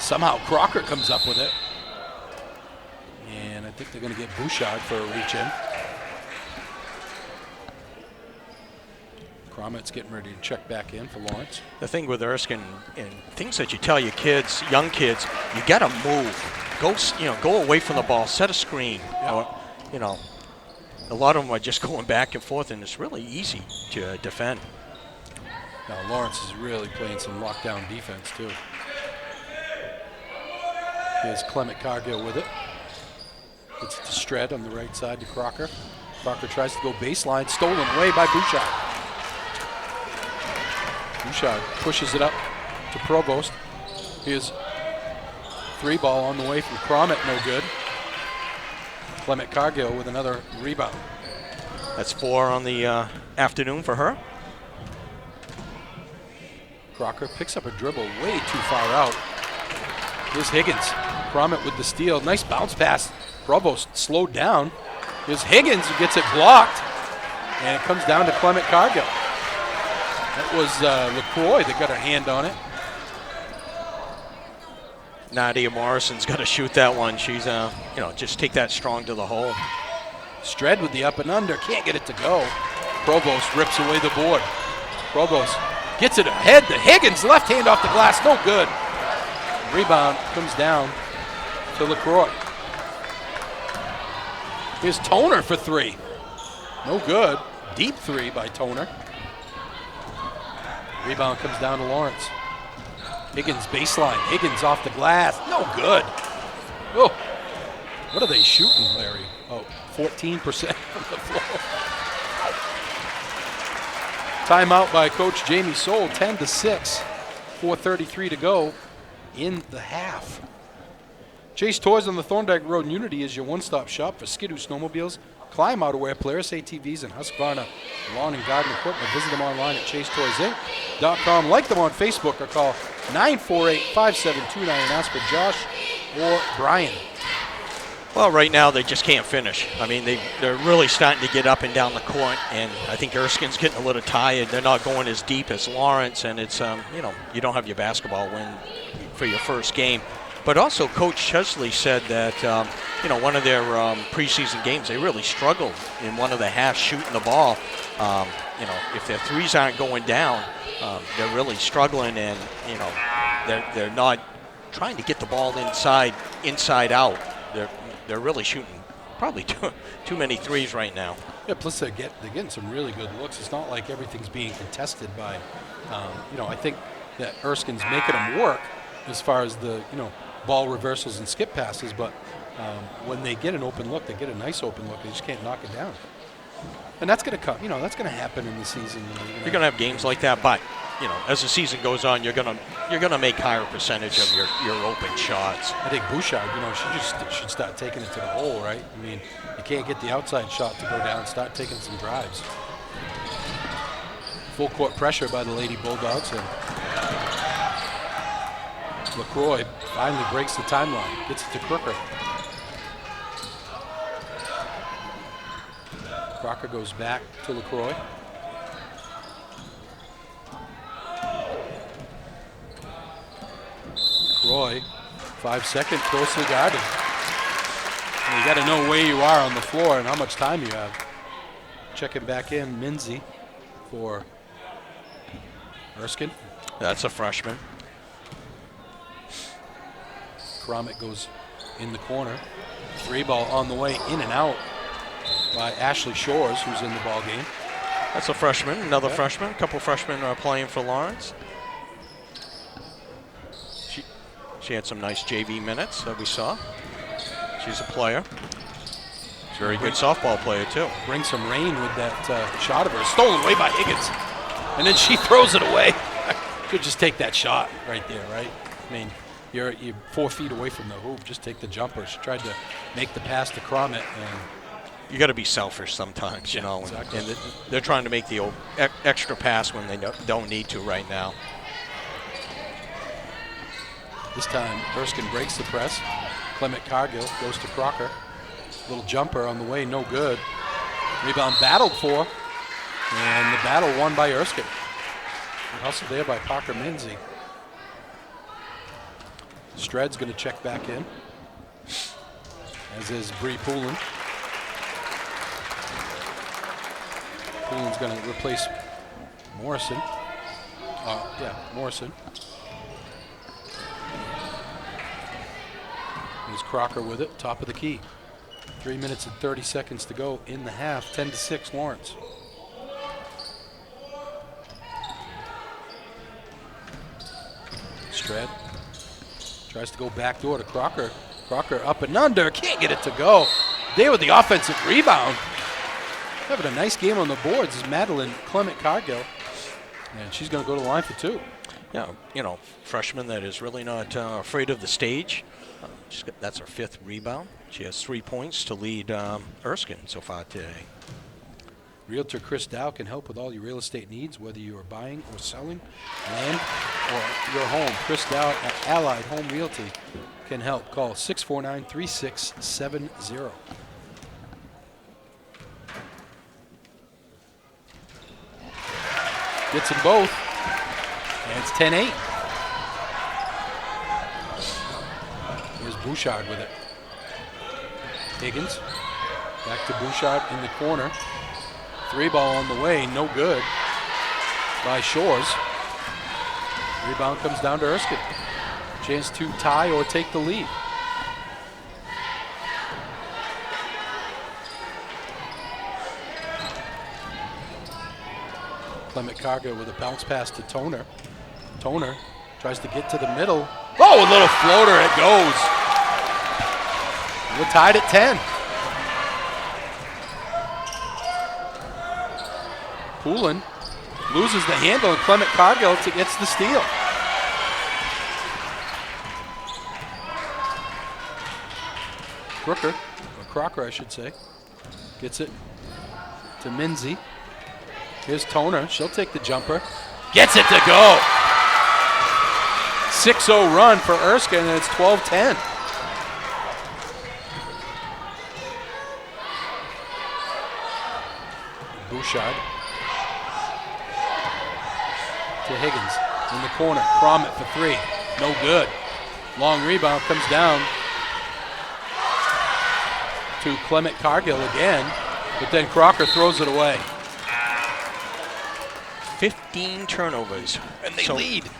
Somehow Crocker comes up with it. And I think they're going to get Bouchard for a reach-in. Cromit's getting ready to check back in for Lawrence. The thing with Erskine and things that you tell your kids, young kids, you got to move. Go away from the ball, set a screen. Yeah. A lot of them are just going back and forth, and it's really easy to defend. Now Lawrence is really playing some lockdown defense too. Here's Clement Cargill with it. It's to Stred on the right side to Crocker. Crocker tries to go baseline, stolen away by Bouchard. Bouchard pushes it up to Provost. Here's 3-ball on the way from Cromit, no good. Clement Cargill with another rebound. That's 4 on the afternoon for her. Crocker picks up a dribble way too far out. Here's Higgins. Cromit with the steal. Nice bounce pass. Provost slowed down. Here's Higgins who gets it blocked. And it comes down to Clement Cargill. That was LaCroix that got her hand on it. Nadia Morrison's got to shoot that one. She's, just take that strong to the hole. Stred with the up and under. Can't get it to go. Provost rips away the board. Provost gets it ahead to Higgins. Left hand off the glass. No good. Rebound comes down to LaCroix. Here's Toner for 3. No good. Deep 3 by Toner. Rebound comes down to Lawrence. Higgins baseline. Higgins off the glass. No good. Oh, what are they shooting, Larry? Oh, 14% from the floor. Timeout by Coach Jamie Soule, 10-6. 4:33 to go in the half. Chase Toys on the Thorndike Road in Unity is your one-stop shop for Skidoo snowmobiles, Climb outerwear, Polaris ATVs, and Husqvarna lawn and garden equipment. Visit them online at chasetoysinc.com. Like them on Facebook or call 948-5729 and ask for Josh or Brian. Well, right now they just can't finish. I mean, they're really starting to get up and down the court, and I think Erskine's getting a little tired. They're not going as deep as Lawrence, and it's, you don't have your basketball win for your first game. But also, Coach Chesley said that, one of their preseason games, they really struggled in one of the halves shooting the ball. If their threes aren't going down, they're really struggling, and, they're not trying to get the ball inside out. They're really shooting probably too many threes right now. Yeah, plus they're getting some really good looks. It's not like everything's being contested by, I think that Erskine's making them work as far as the, ball reversals and skip passes, but when they get an open look, they get a nice open look. They just can't knock it down. And that's going to come, that's going to happen in the season. You're going to have games like that, but as the season goes on, you're going to make higher percentage of your open shots. I think Bouchard, she should start taking it to the hole, right? I mean, you can't get the outside shot to go down. Start taking some drives. Full court pressure by the Lady Bulldogs, and LaCroix finally breaks the timeline, gets it to Crooker. Crocker goes back to LaCroix. LaCroix, 5-second, closely guarded. And you got to know where you are on the floor and how much time you have. Checking back in, Minzy for Erskine. That's a freshman. Cromit goes in the corner. 3-ball on the way, in and out by Ashley Shores, who's in the ball game. That's a freshman, another freshman. A couple freshmen are playing for Lawrence. She had some nice JV minutes that we saw. She's a player. She's a very good softball player, too. Bring some rain with that shot of her. Stolen away by Higgins. And then she throws it away. Could just take that shot right there, right? I mean, you're 4 feet away from the hoop. Just take the jumper. She tried to make the pass to Cromit. And you got to be selfish sometimes, Exactly. And they're trying to make the extra pass when they don't need to right now. This time, Erskine breaks the press. Clement Cargill goes to Crocker. Little jumper on the way, no good. Rebound battled for, and the battle won by Erskine. Hustle there by Parker Minzy. Stred's going to check back in, as is Bree Poulin. Poulin's going to replace Morrison. Morrison. Here's Crocker with it, top of the key. 3 minutes and 30 seconds to go in the half, 10-6 Lawrence. Stred tries to go back door to Crocker. Crocker up and under, can't get it to go. There with the offensive rebound. Having a nice game on the boards is Madeline Clement Cargill. And she's going to go to the line for 2. Yeah, freshman that is really not afraid of the stage. That's her 5th rebound. She has 3 points to lead Erskine so far today. Realtor Chris Dow can help with all your real estate needs, whether you are buying or selling land or your home. Chris Dow at Allied Home Realty can help. Call 649-3670. Gets them both. And it's 10-8. Here's Bouchard with it. Higgins back to Bouchard in the corner. 3-ball on the way, no good by Shores. Rebound comes down to Erskine. Chance to tie or take the lead. Clement Cargill with a bounce pass to Toner. Toner tries to get to the middle. Oh, a little floater, it goes. We're tied at 10. Poulin loses the handle, and Clement Cargill gets the steal. Crocker, I should say, gets it to Minzy. Here's Toner. She'll take the jumper. Gets it to go. 6-0 run for Erskine, and it's 12-10. Bouchard to Higgins in the corner. Cromit for 3. No good. Long rebound comes down to Clement Cargill again, but then Crocker throws it away. 15 turnovers. And they lead.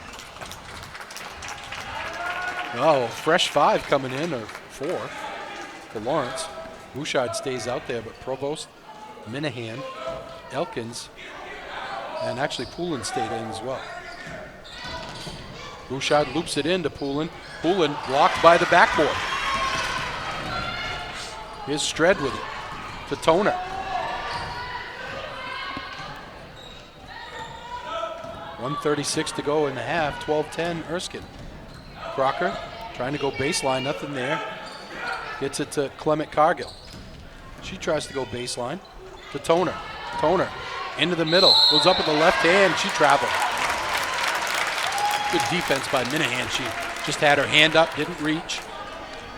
Oh, fresh 5 coming in, or 4 for Lawrence. Bouchard stays out there, but Provost, Minahan, Elkins, and actually Poulin stayed in as well. Bouchard loops it into Poulin. Poulin blocked by the backboard. Here's Stred with it to Toner. .136 to go in the half, 12-10 Erskine. Crocker trying to go baseline, nothing there. Gets it to Clement Cargill. She tries to go baseline to Toner. Toner into the middle, goes up with the left hand, she traveled. Good defense by Minahan. She just had her hand up, didn't reach.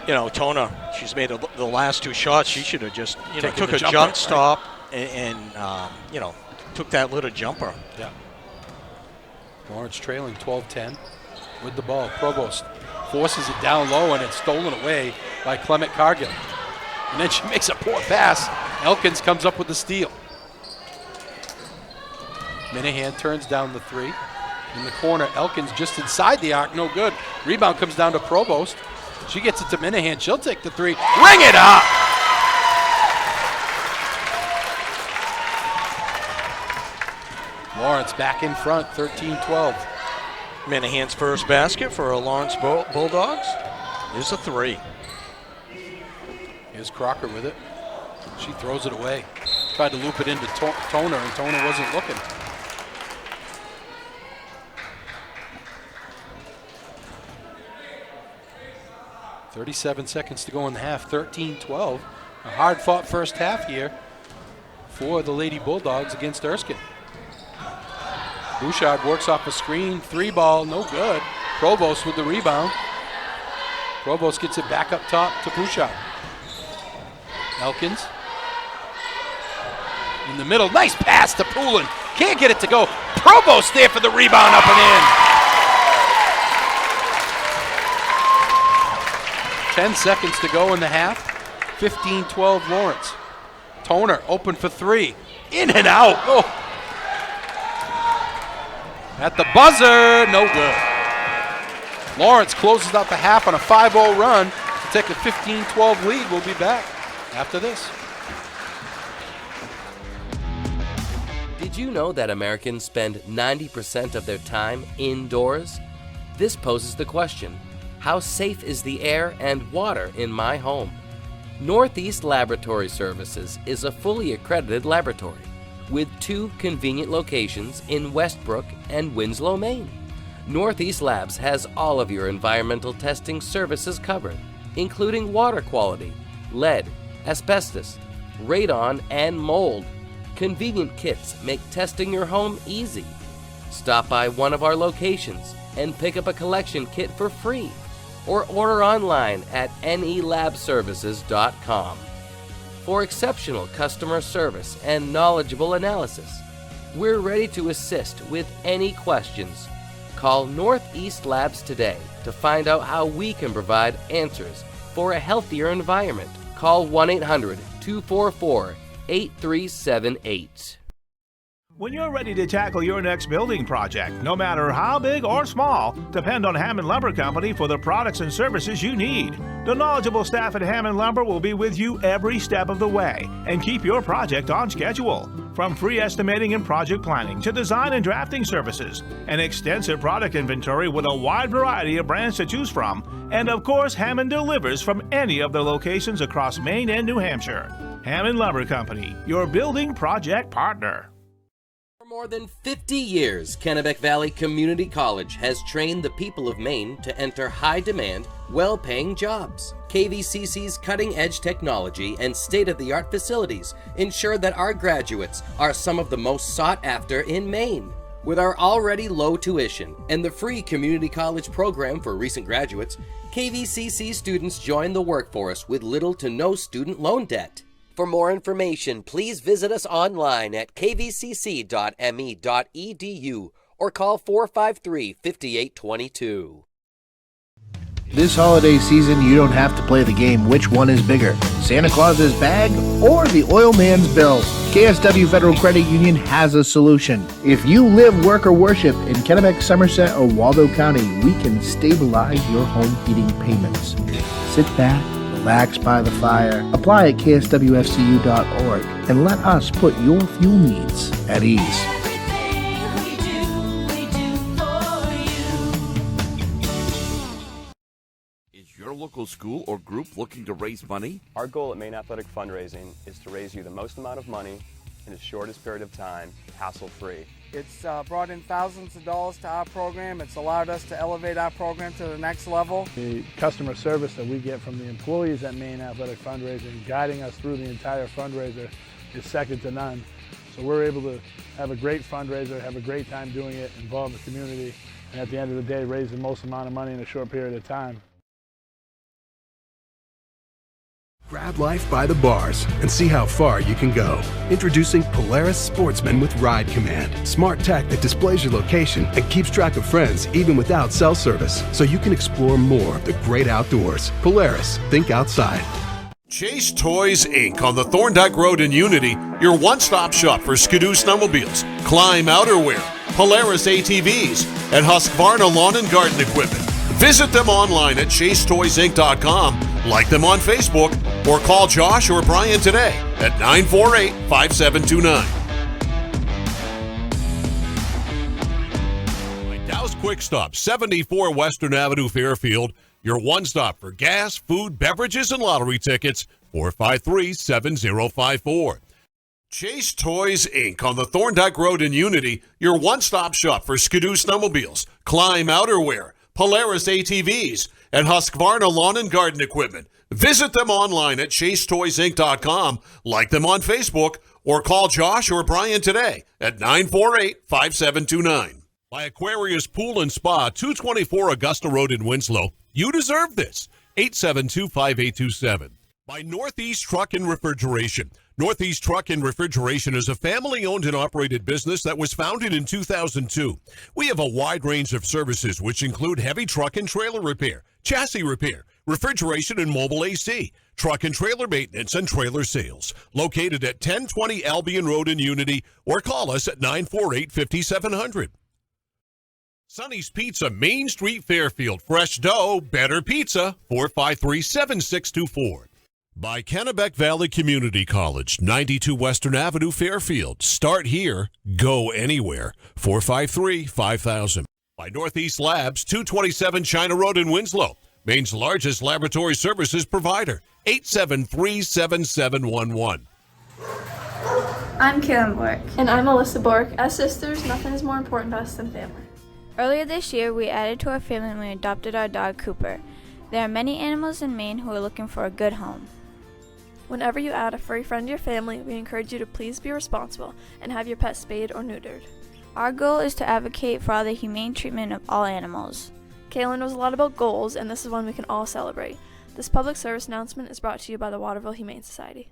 Toner, she's made the last 2 shots. She should have just took a jump stop and took that little jumper. Yeah. Lawrence trailing 12-10 with the ball. Provost forces it down low, and it's stolen away by Clement Cargill. And then she makes a poor pass. Elkins comes up with the steal. Minahan turns down the 3. In the corner, Elkins just inside the arc, no good. Rebound comes down to Provost. She gets it to Minahan. She'll take the 3. Ring it up! Lawrence back in front, 13-12. Minahan's first basket for our Lawrence Bulldogs is a 3. Here's Crocker with it. She throws it away. Tried to loop it into Toner, and Toner wasn't looking. .37 seconds to go in the half, 13-12. A hard-fought first half here for the Lady Bulldogs against Erskine. Bouchard works off a screen, 3-ball, no good. Provost with the rebound. Provost gets it back up top to Bouchard. Elkins in the middle, nice pass to Poulin. Can't get it to go. Provost there for the rebound, up and in. 10 seconds to go in the half. 15-12 Lawrence. Toner open for three. In and out. Oh. At the buzzer, no good. Lawrence closes out the half on a 5-0 run to take a 15-12 lead. We'll be back after this. Did you know that Americans spend 90% of their time indoors? This poses the question, how safe is the air and water in my home? Northeast Laboratory Services is a fully accredited laboratory with 2 convenient locations in Westbrook and Winslow, Maine. Northeast Labs has all of your environmental testing services covered, including water quality, lead, asbestos, radon, and mold. Convenient kits make testing your home easy. Stop by one of our locations and pick up a collection kit for free, or order online at nelabservices.com. For exceptional customer service and knowledgeable analysis, we're ready to assist with any questions. Call Northeast Labs today to find out how we can provide answers for a healthier environment. Call 1-800-244-8378. When you're ready to tackle your next building project, no matter how big or small, depend on Hammond Lumber Company for the products and services you need. The knowledgeable staff at Hammond Lumber will be with you every step of the way and keep your project on schedule. From free estimating and project planning to design and drafting services, an extensive product inventory with a wide variety of brands to choose from, and of course, Hammond delivers from any of the locations across Maine and New Hampshire. Hammond Lumber Company, your building project partner. For more than 50 years, Kennebec Valley Community College has trained the people of Maine to enter high-demand, well-paying jobs. KVCC's cutting-edge technology and state-of-the-art facilities ensure that our graduates are some of the most sought after in Maine. With our already low tuition and the free community college program for recent graduates, KVCC students join the workforce with little to no student loan debt. For more information, please visit us online at kvcc.me.edu or call 453-5822. This holiday season, you don't have to play the game which one is bigger, Santa Claus's bag or the oil man's bill. KSW Federal Credit Union has a solution. If you live, work, or worship in Kennebec, Somerset, or Waldo County, we can stabilize your home heating payments. Sit back, relax by the fire, apply at kswfcu.org, and let us put your fuel needs at ease. Your local school or group looking to raise money? Our goal at Maine Athletic Fundraising is to raise you the most amount of money in the shortest period of time, hassle-free. It's brought in thousands of dollars to our program. It's allowed us to elevate our program to the next level. The customer service that we get from the employees at Maine Athletic Fundraising, guiding us through the entire fundraiser, is second to none. So we're able to have a great fundraiser, have a great time doing it, involve the community, and at the end of the day, raise the most amount of money in a short period of time. Grab life by the bars and see how far you can go. Introducing Polaris Sportsman with Ride Command. Smart tech that displays your location and keeps track of friends even without cell service, so you can explore more of the great outdoors. Polaris, think outside. Chase Toys Inc. on the Thorndike Road in Unity, your one-stop shop for Skidoo snowmobiles, Climb outerwear, Polaris ATVs, and Husqvarna lawn and garden equipment. Visit them online at chasetoysinc.com, like them on Facebook, or call Josh or Brian today at 948-5729. Dow's Quick Stop, 74 Western Avenue, Fairfield. Your one stop for gas, food, beverages, and lottery tickets, 453-7054. Chase Toys Inc. on the Thorndike Road in Unity, your one-stop shop for Skidoo snowmobiles, Climb outerwear, Polaris ATVs, and Husqvarna lawn and garden equipment. Visit them online at chasetoysinc.com, like them on Facebook, or call Josh or Brian today at 948-5729. By Aquarius Pool and Spa, 224 Augusta Road in Winslow. You deserve this. 872-5827. By Northeast Truck and Refrigeration. Northeast Truck and Refrigeration is a family-owned and operated business that was founded in 2002. We have a wide range of services which include heavy truck and trailer repair, chassis repair, refrigeration and mobile AC, truck and trailer maintenance, and trailer sales. Located at 1020 Albion Road in Unity, or call us at 948-5700. Sonny's Pizza, Main Street, Fairfield. Fresh dough, better pizza. 453-7624. By Kennebec Valley Community College, 92 Western Avenue, Fairfield. Start here, go anywhere. 453-5000. By Northeast Labs, 227 China Road in Winslow. Maine's largest laboratory services provider. 873-7711. I'm Kaylin Bork. And I'm Alyssa Bork. As sisters, nothing is more important to us than family. Earlier this year, we added to our family when we adopted our dog, Cooper. There are many animals in Maine who are looking for a good home. Whenever you add a furry friend to your family, we encourage you to please be responsible and have your pet spayed or neutered. Our goal is to advocate for the humane treatment of all animals. Kaylin knows a lot about goals, and this is one we can all celebrate. This public service announcement is brought to you by the Waterville Humane Society.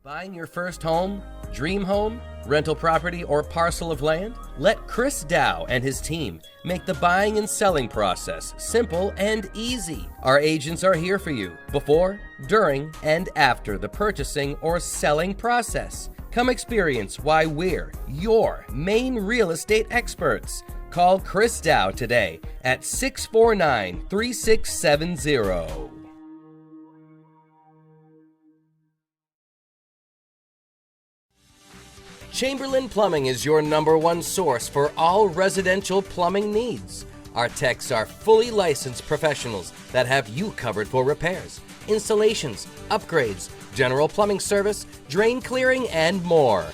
Buying your first home, dream home, rental property, or parcel of land? Let Chris Dow and his team make the buying and selling process simple and easy. Our agents are here for you before, during, and after the purchasing or selling process. Come experience why we're your Maine real estate experts. Call Chris Dow today at 649-3670. Chamberlain Plumbing is your #1 source for all residential plumbing needs. Our techs are fully licensed professionals that have you covered for repairs, installations, upgrades, general plumbing service, drain clearing, and more.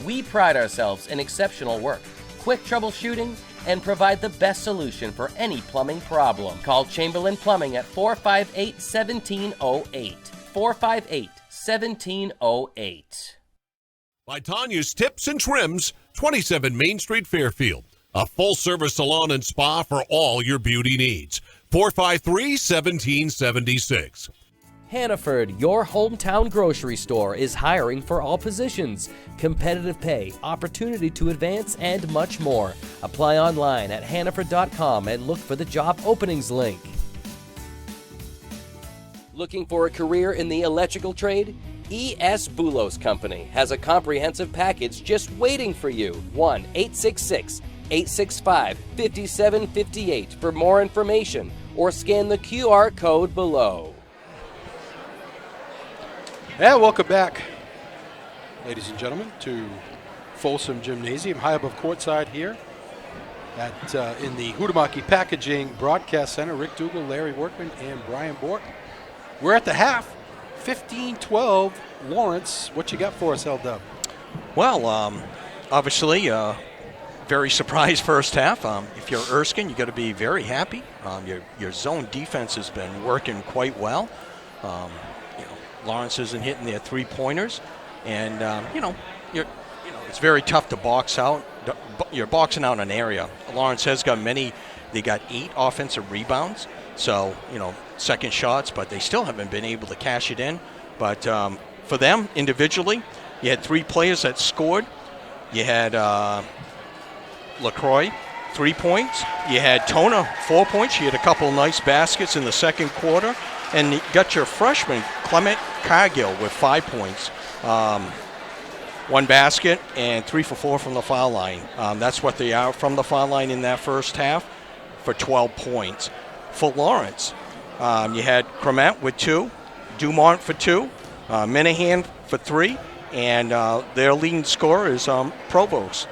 We pride ourselves in exceptional work, quick troubleshooting, and provide the best solution for any plumbing problem. Call Chamberlain Plumbing at 458-1708. 458-1708. By Tanya's Tips and Trims, 27 Main Street, Fairfield. A full-service salon and spa for all your beauty needs. 453-1776. Hannaford, your hometown grocery store, is hiring for all positions. Competitive pay, opportunity to advance, and much more. Apply online at hannaford.com and look for the job openings link. Looking for a career in the electrical trade? E.S. Boulos Company has a comprehensive package just waiting for you. 1-866-865-5758 for more information, or scan the QR code below. Yeah, welcome back, ladies and gentlemen, to Folsom Gymnasium, high above courtside here at in the Huhtamaki Packaging Broadcast Center. Rick Dougal, Larry Workman, and Brian Bork. We're at the half. 15-12, Lawrence. What you got for us, L-Dub? Well, obviously, very surprised first half. If you're Erskine, you got to be very happy. Your zone defense has been working quite well. Lawrence isn't hitting their three-pointers, and it's very tough to box out. You're boxing out an area. Lawrence has got many. They got 8 offensive rebounds. So, second shots, but they still haven't been able to cash it in. But for them, individually, you had 3 players that scored. You had LaCroix, 3 points. You had Tona, 4 points. She had a couple nice baskets in the second quarter. And you got your freshman, Clement Cargill, with 5 points. 1 basket and 3 for 4 from the foul line. That's what they are from the foul line in that first half for 12 points. For Lawrence, you had Crement with 2, Dumont for 2, Minahan for 3, and their leading scorer is Provost,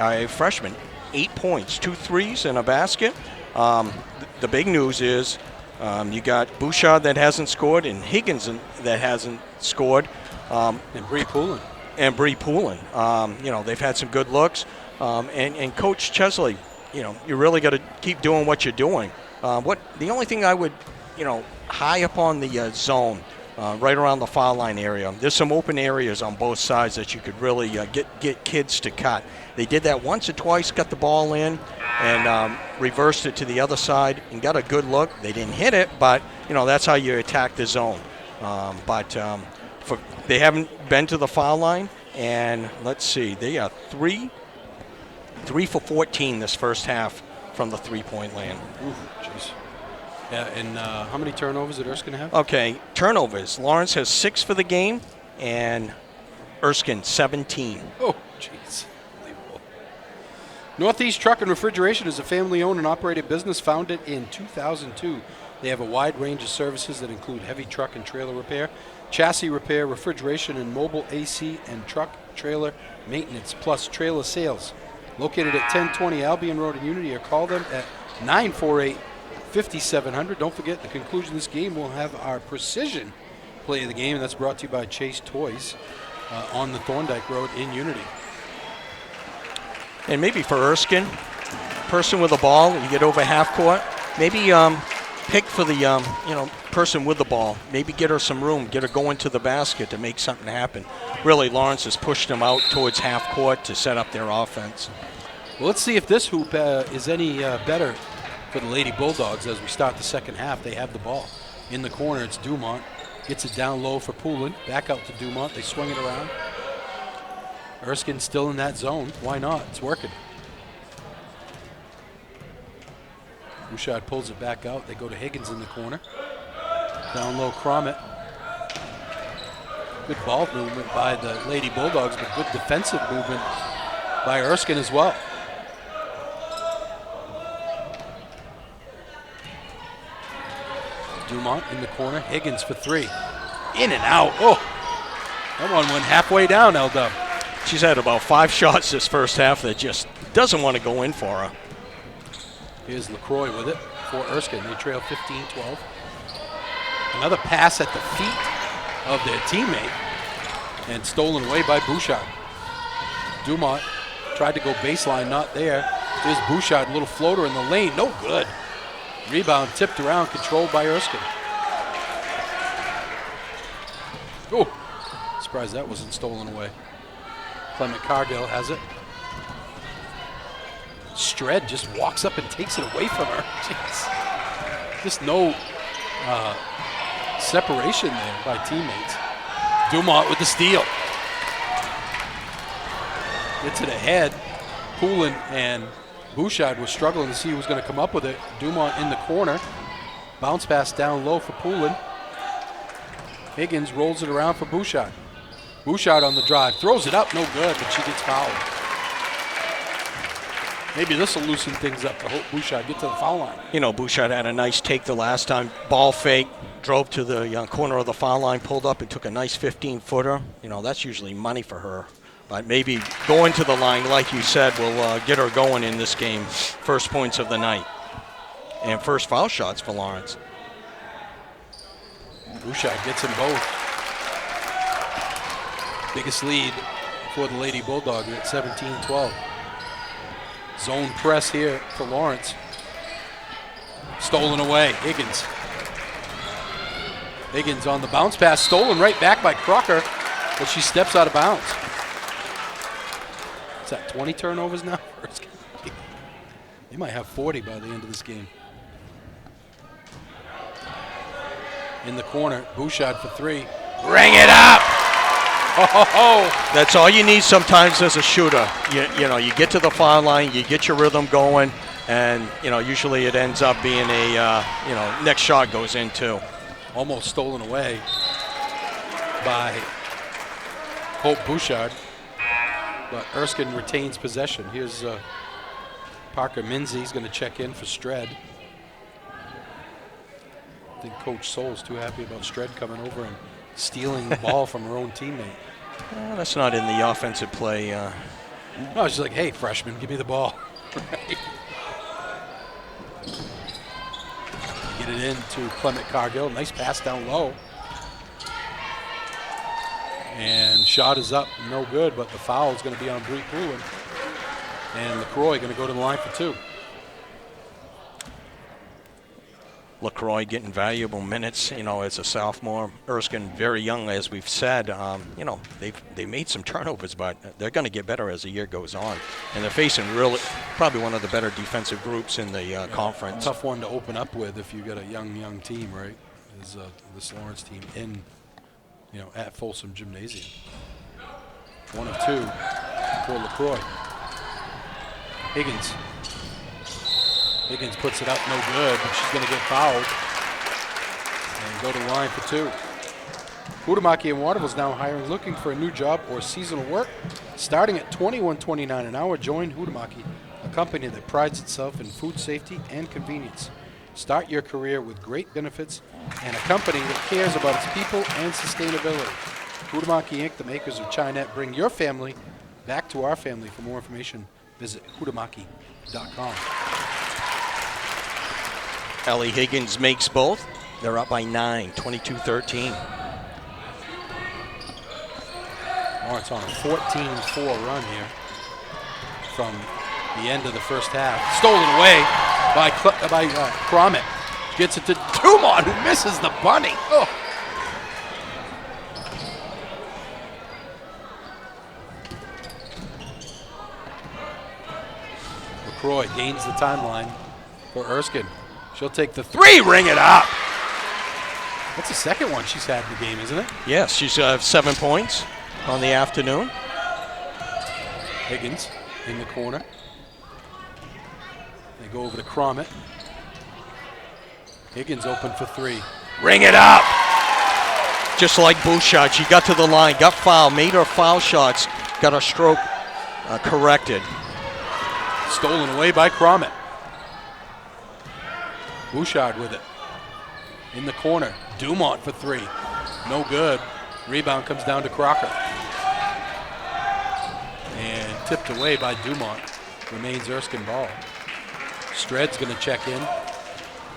a freshman, 8 points, 2 threes and a basket. The big news is you got Bouchard that hasn't scored and Higgins that hasn't scored. And Bree Poulin. They've had some good looks. And Coach Chesley, you really got to keep doing what you're doing. The only thing I would, high up on the zone, right around the foul line area, there's some open areas on both sides that you could really get kids to cut. They did that once or twice, got the ball in, and reversed it to the other side and got a good look. They didn't hit it, but that's how you attack the zone. they haven't been to the foul line, and let's see, they are 3 for 14 this first half from the three-point land. Ooh, jeez. Yeah, and how many turnovers did Erskine have? Okay, turnovers. Lawrence has 6 for the game, and Erskine 17. Oh, jeez. Unbelievable. Northeast Truck and Refrigeration is a family-owned and operated business founded in 2002. They have a wide range of services that include heavy truck and trailer repair, chassis repair, refrigeration, and mobile AC and truck trailer maintenance, plus trailer sales. Located at 1020 Albion Road in Unity, or call them at 948-5700. Don't forget, the conclusion of this game will have our precision play of the game, and that's brought to you by Chase Toys on the Thorndike Road in Unity. And maybe for Erskine, person with the ball, you get over half court, maybe pick for the person with the ball. Maybe get her some room, get her going to the basket to make something happen. Really, Lawrence has pushed them out towards half court to set up their offense. Well, let's see if this hoop is any better for the Lady Bulldogs as we start the second half. They have the ball in the corner. It's Dumont. Gets it down low for Poulin. Back out to Dumont. They swing it around. Erskine still in that zone. Why not? It's working. Bouchard pulls it back out. They go to Higgins in the corner. Down low, Cromit. Good ball movement by the Lady Bulldogs, but good defensive movement by Erskine as well. Dumont in the corner. Higgins for 3. In and out. Oh, that one went halfway down, L-Dub. She's had about 5 shots this first half that just doesn't want to go in for her. Here's LaCroix with it for Erskine. They trail 15-12. Another pass at the feet of their teammate and stolen away by Bouchard. Dumont tried to go baseline, not there. There's Bouchard, little floater in the lane, no good. Rebound tipped around, controlled by Erskine. Oh, surprised that wasn't stolen away. Clement Cargill has it. Stred just walks up and takes it away from her. Jeez. Just no separation there by teammates. Dumont with the steal. Gets it ahead. Poulin and Bouchard was struggling to see who was going to come up with it. Dumont in the corner. Bounce pass down low for Poulin. Higgins rolls it around for Bouchard. Bouchard on the drive. Throws it up. No good, but she gets fouled. Maybe this will loosen things up to hope Bouchard get to the foul line. You know, Bouchard had a nice take the last time. Ball fake, drove to the corner of the foul line, pulled up and took a nice 15-footer. You know, that's usually money for her. But maybe going to the line, like you said, will get her going in this game. First points of the night. And first foul shots for Lawrence. Bouchard gets them both. Biggest lead for the Lady Bulldogs at 17-12. Zone press here for Lawrence. Stolen away, Higgins. Higgins on the bounce pass, stolen right back by Crocker, but she steps out of bounds. Is that 20 turnovers now? They might have 40 by the end of this game. In the corner, Bouchard for 3. Ring it up! Oh. That's all you need sometimes as a shooter. You know, you get to the foul line, you get your rhythm going, and usually it ends up being a next shot goes in too. Almost stolen away by Hope Bouchard, but Erskine retains possession. Here's Parker Minzy. He's going to check in for Stred. I think Coach Soul's too happy about Stred coming over and stealing the ball from her own teammate. Well, that's not in the offensive play. No, she's like, hey, freshman, give me the ball. Get it in to Clement Cargill. Nice pass down low. And shot is up, no good, but the foul is going to be on Bree Poulin. And LaCroix going to go to the line for 2. LaCroix getting valuable minutes, as a sophomore. Erskine very young, as we've said. They made some turnovers, but they're going to get better as the year goes on. And they're facing probably one of the better defensive groups in the conference. Tough one to open up with if you got a young team, right? Is this Lawrence team at Folsom Gymnasium. 1 of 2 for LaCroix. Higgins puts it up, no good, but she's going to get fouled and go to the line for 2. Huhtamaki in Waterville is now hiring, looking for a new job or seasonal work. Starting at $21.29 an hour, join Huhtamaki, a company that prides itself in food safety and convenience. Start your career with great benefits and a company that cares about its people and sustainability. Huhtamaki Inc., the makers of Chinette, bring your family back to our family. For more information, visit huhtamaki.com. Ellie Higgins makes both. They're up by 9, 22-13. Lawrence on a 14-4 run here from the end of the first half. Stolen away by Cromit. Gets it to Dumont, who misses the bunny. Oh. LaCroix gains the timeline for Erskine. She'll take the 3, ring it up. That's the second one she's had in the game, isn't it? Yes, she's 7 points on the afternoon. Higgins in the corner. They go over to Cromit. Higgins open for 3. Ring it up! Just like Bouchard, she got to the line, got fouled, made her foul shots, got her stroke corrected. Stolen away by Cromit. Bouchard with it. In the corner, Dumont for 3. No good. Rebound comes down to Crocker. And tipped away by Dumont. Remains Erskine ball. Stred's going to check in.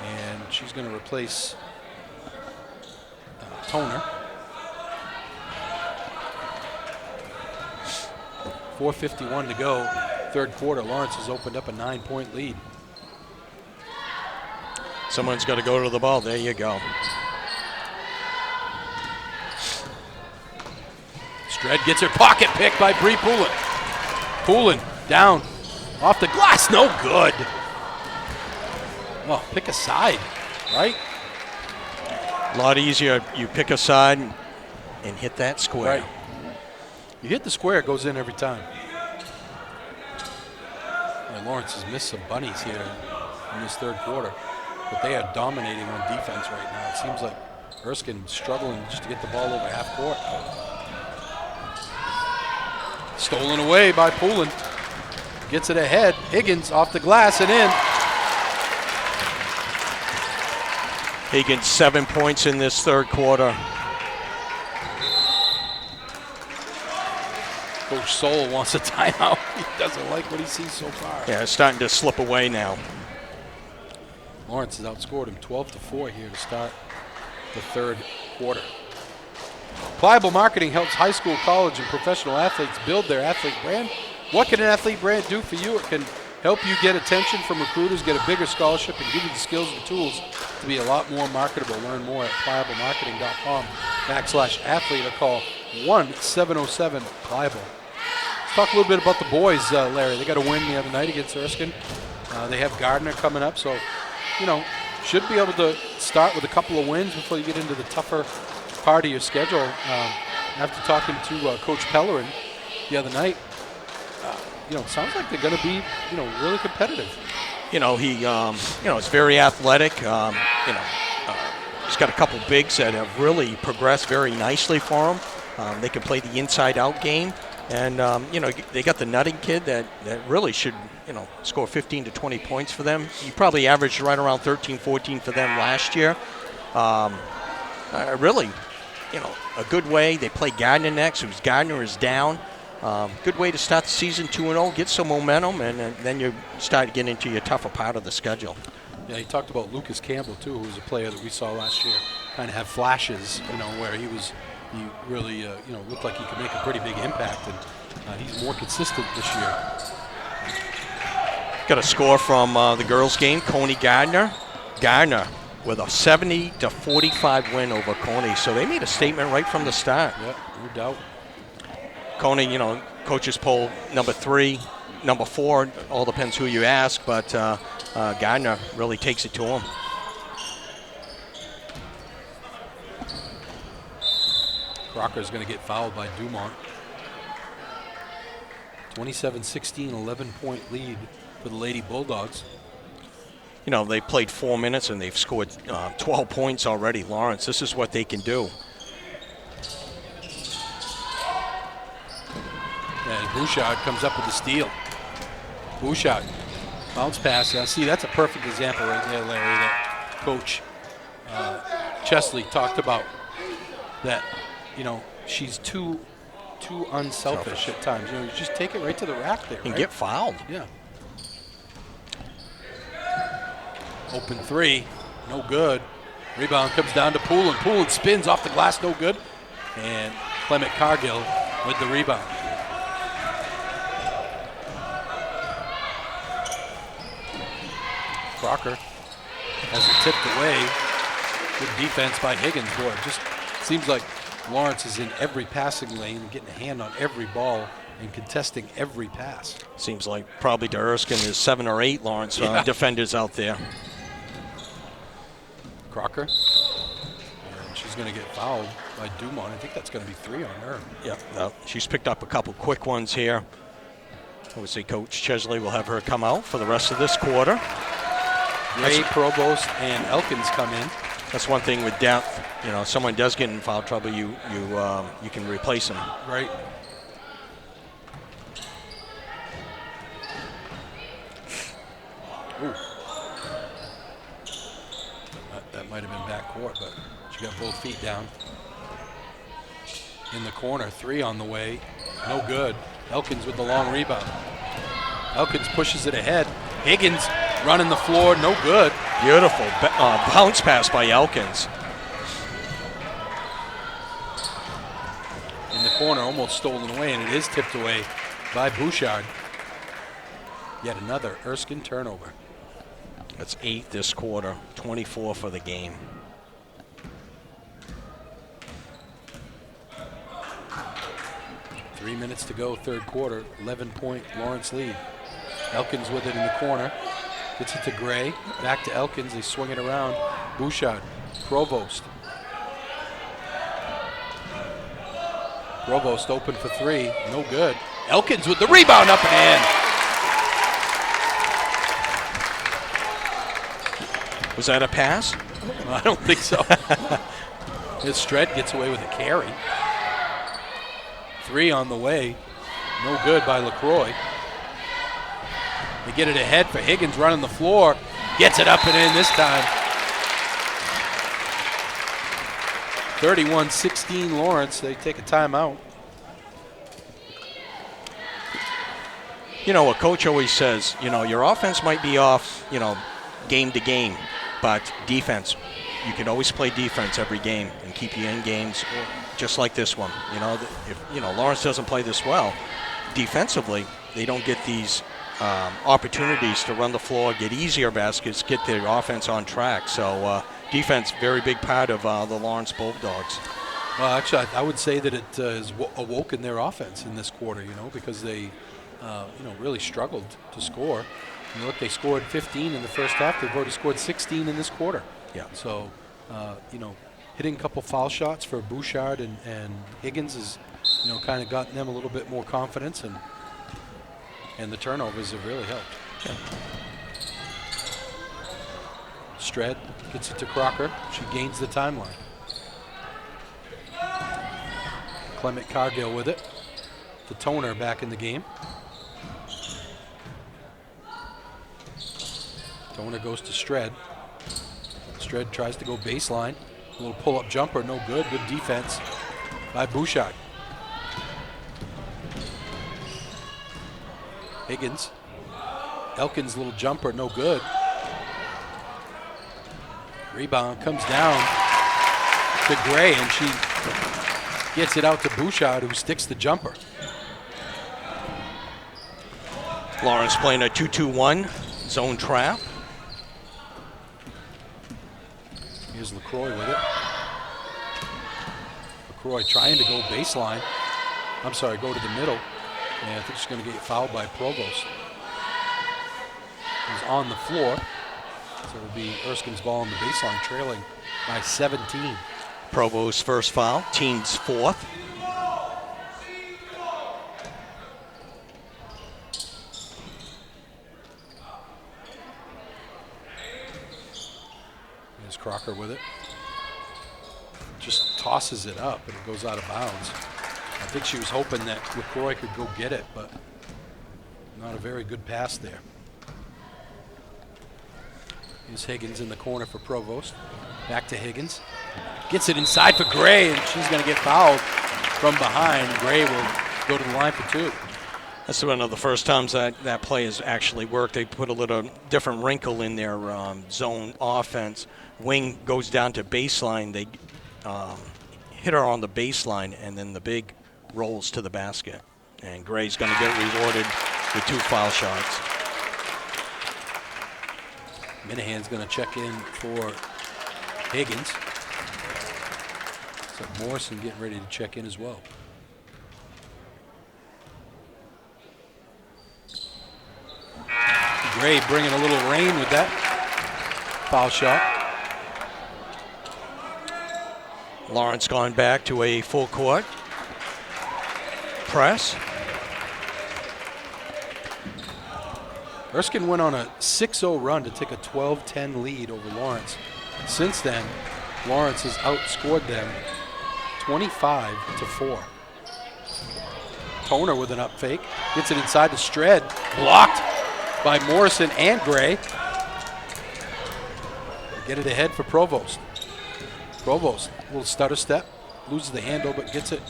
And she's going to replace Toner. 4:51 to go. Third quarter. Lawrence has opened up a 9-point lead. Someone's got to go to the ball. There you go. Stred gets her pocket pick by Bree Poulin. Poulin down. Off the glass. No good. Oh, pick a side, right? A lot easier. You pick a side and hit that square. Right. You hit the square, it goes in every time. And Lawrence has missed some bunnies here in this third quarter, but they are dominating on defense right now. It seems like Erskine struggling just to get the ball over half court. Stolen away by Poulin. Gets it ahead. Higgins off the glass and in. Higgins 7 points in this third quarter. Coach Soul wants a timeout. He doesn't like what he sees so far. Yeah, it's starting to slip away now. Lawrence has outscored him 12-4 here to start the third quarter. Pliable Marketing helps high school, college, and professional athletes build their athlete brand. What can an athlete brand do for you? It can help you get attention from recruiters, get a bigger scholarship, and give you the skills and tools to be a lot more marketable. Learn more at pliablemarketing.com/athlete or call 1-707-PLIABLE. Let's talk a little bit about the boys, Larry. They got a win the other night against Erskine. They have Gardner coming up, so, should be able to start with a couple of wins before you get into the tougher part of your schedule. After talking to Coach Pellerin the other night, it sounds like they're going to be, really competitive. He's very athletic. He's got a couple bigs that have really progressed very nicely for him. They can play the inside-out game. And, they got the Nutting kid that really should, score 15 to 20 points for them. He probably averaged right around 13, 14 for them last year. Really, a good way. They play Gardner next, who's Gardner is down. Good way to start the season 2-0, get some momentum, and then you start getting into your tougher part of the schedule. Yeah, he talked about Lucas Campbell, too, who was a player that we saw last year. Kind of have flashes, where he really, looked like he could make a pretty big impact, and he's more consistent this year. Got a score from the girls' game, Coney Gardner. Gardner with a 70-45 win over Coney, so they made a statement right from the start. Yeah, no doubt. Coney, coaches poll number 3, number 4, all depends who you ask, but Gardner really takes it to him. Crocker's going to get fouled by Dumont. 27-16, 11-point lead for the Lady Bulldogs. You know, they played 4 minutes and they've scored 12 points already. Lawrence, this is what they can do. And Bouchard comes up with the steal. Bouchard, bounce pass. See, that's a perfect example right there, Larry, that Coach Chesley talked about. That, you know, she's too unselfish at times. You know, you just take it right to the rack there, And right? get fouled. Yeah. Open three, no good. Rebound comes down to Poulin. Poulin spins off the glass, no good. And Clement Cargill with the rebound. Crocker has it tipped away. Good defense by Higgins. Boy, it just seems like Lawrence is in every passing lane and getting a hand on every ball and contesting every pass. Seems like probably to Erskine there's 7 or 8 Lawrence defenders out there. Crocker. And she's going to get fouled by Dumont. I think that's going to be 3 on her. Yeah, she's picked up a couple quick ones here. Obviously, Coach Chesley will have her come out for the rest of this quarter. Ray, Provost, and Elkins come in. That's one thing with depth. You know, if someone does get in foul trouble, you can replace them. Right. Ooh. That might have been backcourt, but she got both feet down. In the corner, 3 on the way. No good. Elkins with the long rebound. Elkins pushes it ahead. Higgins running the floor, no good. Beautiful bounce pass by Elkins. In the corner, almost stolen away, and it is tipped away by Bouchard. Yet another Erskine turnover. That's 8 this quarter, 24 for the game. Three minutes to go, third quarter, 11-point Lawrence lead. Elkins with it in the corner. Gets it to Gray. Back to Elkins. They swing it around. Bouchard. Provost. Provost open for 3. No good. Elkins with the rebound up and in. Was that a pass? I don't think so. Stred gets away with a carry. 3 on the way. No good by LaCroix. They get it ahead for Higgins running the floor. Gets it up and in this time. 31-16 Lawrence. They take a timeout. You know, what Coach always says, you know, your offense might be off, you know, game to game, but defense, you can always play defense every game and keep you in games just like this one. You know, if, you know, Lawrence doesn't play this well, defensively, they don't get these opportunities to run the floor, get easier baskets, get their offense on track. So defense, very big part of the Lawrence Bulldogs. Well, actually, I would say that it has awoken their offense in this quarter, you know, because they, you know, really struggled to score. And look, they scored 15 in the first half. They've already scored 16 in this quarter. Yeah. So, you know, hitting a couple foul shots for Bouchard and Higgins has, you know, kind of gotten them a little bit more confidence, and the turnovers have really helped. Yeah. Stred gets it to Crocker. She gains the timeline. Clement Cargill with it. The Toner back in the game. Toner goes to Stred. Stred tries to go baseline. A little pull-up jumper, no good. Good defense by Bouchard. Higgins. Elkins' little jumper, no good. Rebound comes down to Gray, and she gets it out to Bouchard, who sticks the jumper. Lawrence playing a 2-2-1 zone trap. Here's LaCroix with it. LaCroix trying to go baseline. I'm sorry, go to the middle. And I think she's going to get fouled by Provost. He's on the floor. So it'll be Erskine's ball on the baseline, trailing by 17. Provost's first foul, team's fourth. There's Crocker with it. Just tosses it up and it goes out of bounds. I think she was hoping that LaCroix could go get it, but not a very good pass there. Here's Higgins in the corner for Provost. Back to Higgins. Gets it inside for Gray, and she's going to get fouled from behind. Gray will go to the line for two. That's one of the first times that play has actually worked. They put a little different wrinkle in their zone offense. Wing goes down to baseline. They hit her on the baseline, and then the big rolls to the basket. And Gray's going to get rewarded with 2 foul shots. Minahan's going to check in for Higgins. So Morrison getting ready to check in as well. Gray bringing a little rain with that foul shot. Lawrence gone back to a full court press. Erskine went on a 6-0 run to take a 12-10 lead over Lawrence. Since then, Lawrence has outscored them 25-4. Toner with an up fake. Gets it inside to Stred. Blocked by Morrison and Gray. Get it ahead for Provost. Provost, a little stutter step. Loses the handle, but gets it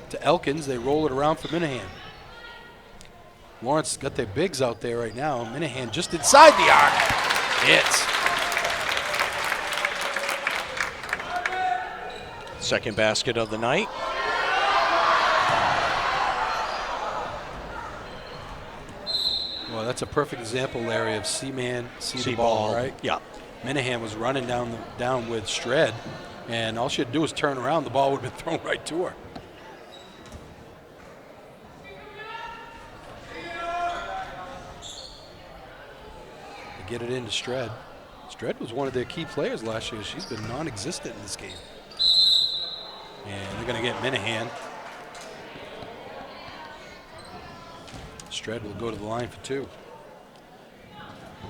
to Elkins. They roll it around for Minahan. Lawrence got their bigs out there right now. Minahan just inside the arc. Hits. Second basket of the night. Well, that's a perfect example, Larry, of C-man, see the ball, right? Yeah. Minahan was running down with Stred, and all she had to do was turn around. The ball would have been thrown right to her. They get it into Stred. Stred was one of their key players last year. She's been non-existent in this game. And they're going to get Minahan. Stred will go to the line for 2.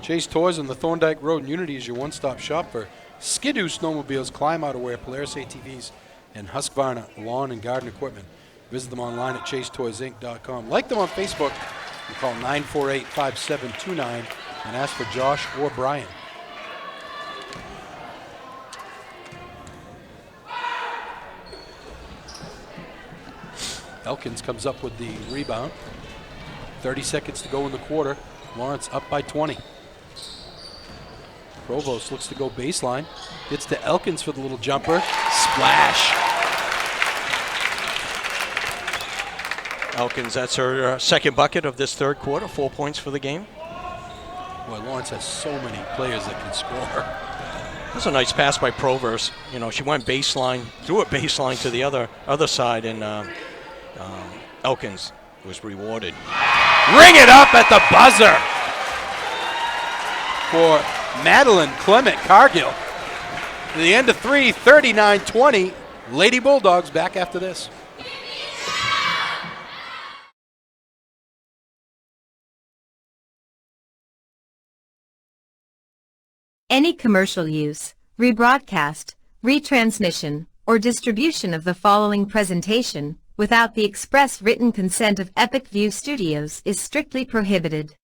Chase Toys on the Thorndike Road in Unity is your one-stop shop for Skidoo snowmobiles, climb outerwear, Polaris ATVs, and Husqvarna lawn and garden equipment. Visit them online at chasetoysinc.com. Like them on Facebook and call 948-5729 and ask for Josh or Brian. Elkins comes up with the rebound. 30 seconds to go in the quarter. Lawrence up by 20. Provost looks to go baseline. Gets to Elkins for the little jumper. Splash. Elkins, that's her second bucket of this third quarter. 4 points for the game. Boy, Lawrence has so many players that can score. That's a nice pass by Provost. You know, she went baseline, threw it baseline to the other side, and Elkins was rewarded. Ring it up at the buzzer for Madeline Clement Cargill. At the end of 3, 39-20. Lady Bulldogs back after this. Any commercial use, rebroadcast, retransmission, or distribution of the following presentation without the express written consent of Epic View Studios is strictly prohibited.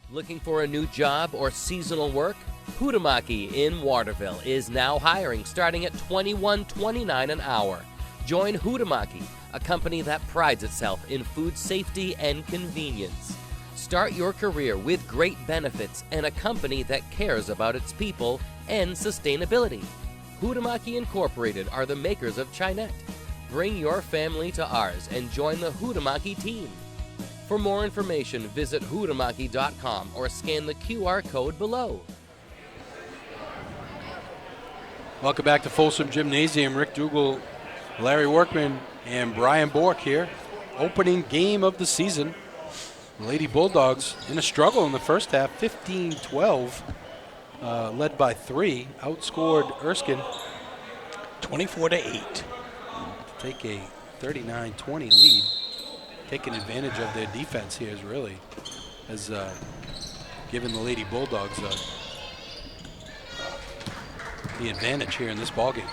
Looking for a new job or seasonal work? Hutamaki in Waterville is now hiring, starting at $21.29 an hour. Join Hutamaki, a company that prides itself in food safety and convenience. Start your career with great benefits and a company that cares about its people and sustainability. Hutamaki Incorporated are the makers of Chinette. Bring your family to ours and join the Hutamaki team. For more information, visit hutamaki.com or scan the QR code below. Welcome back to Folsom Gymnasium. Rick Dougal, Larry Workman, and Brian Bork here. Opening game of the season. Lady Bulldogs in a struggle in the first half, 15-12, led by 3. Outscored Erskine 24-8. Take a 39-20 lead. Taking advantage of their defense here has given the Lady Bulldogs the advantage here in this ballgame.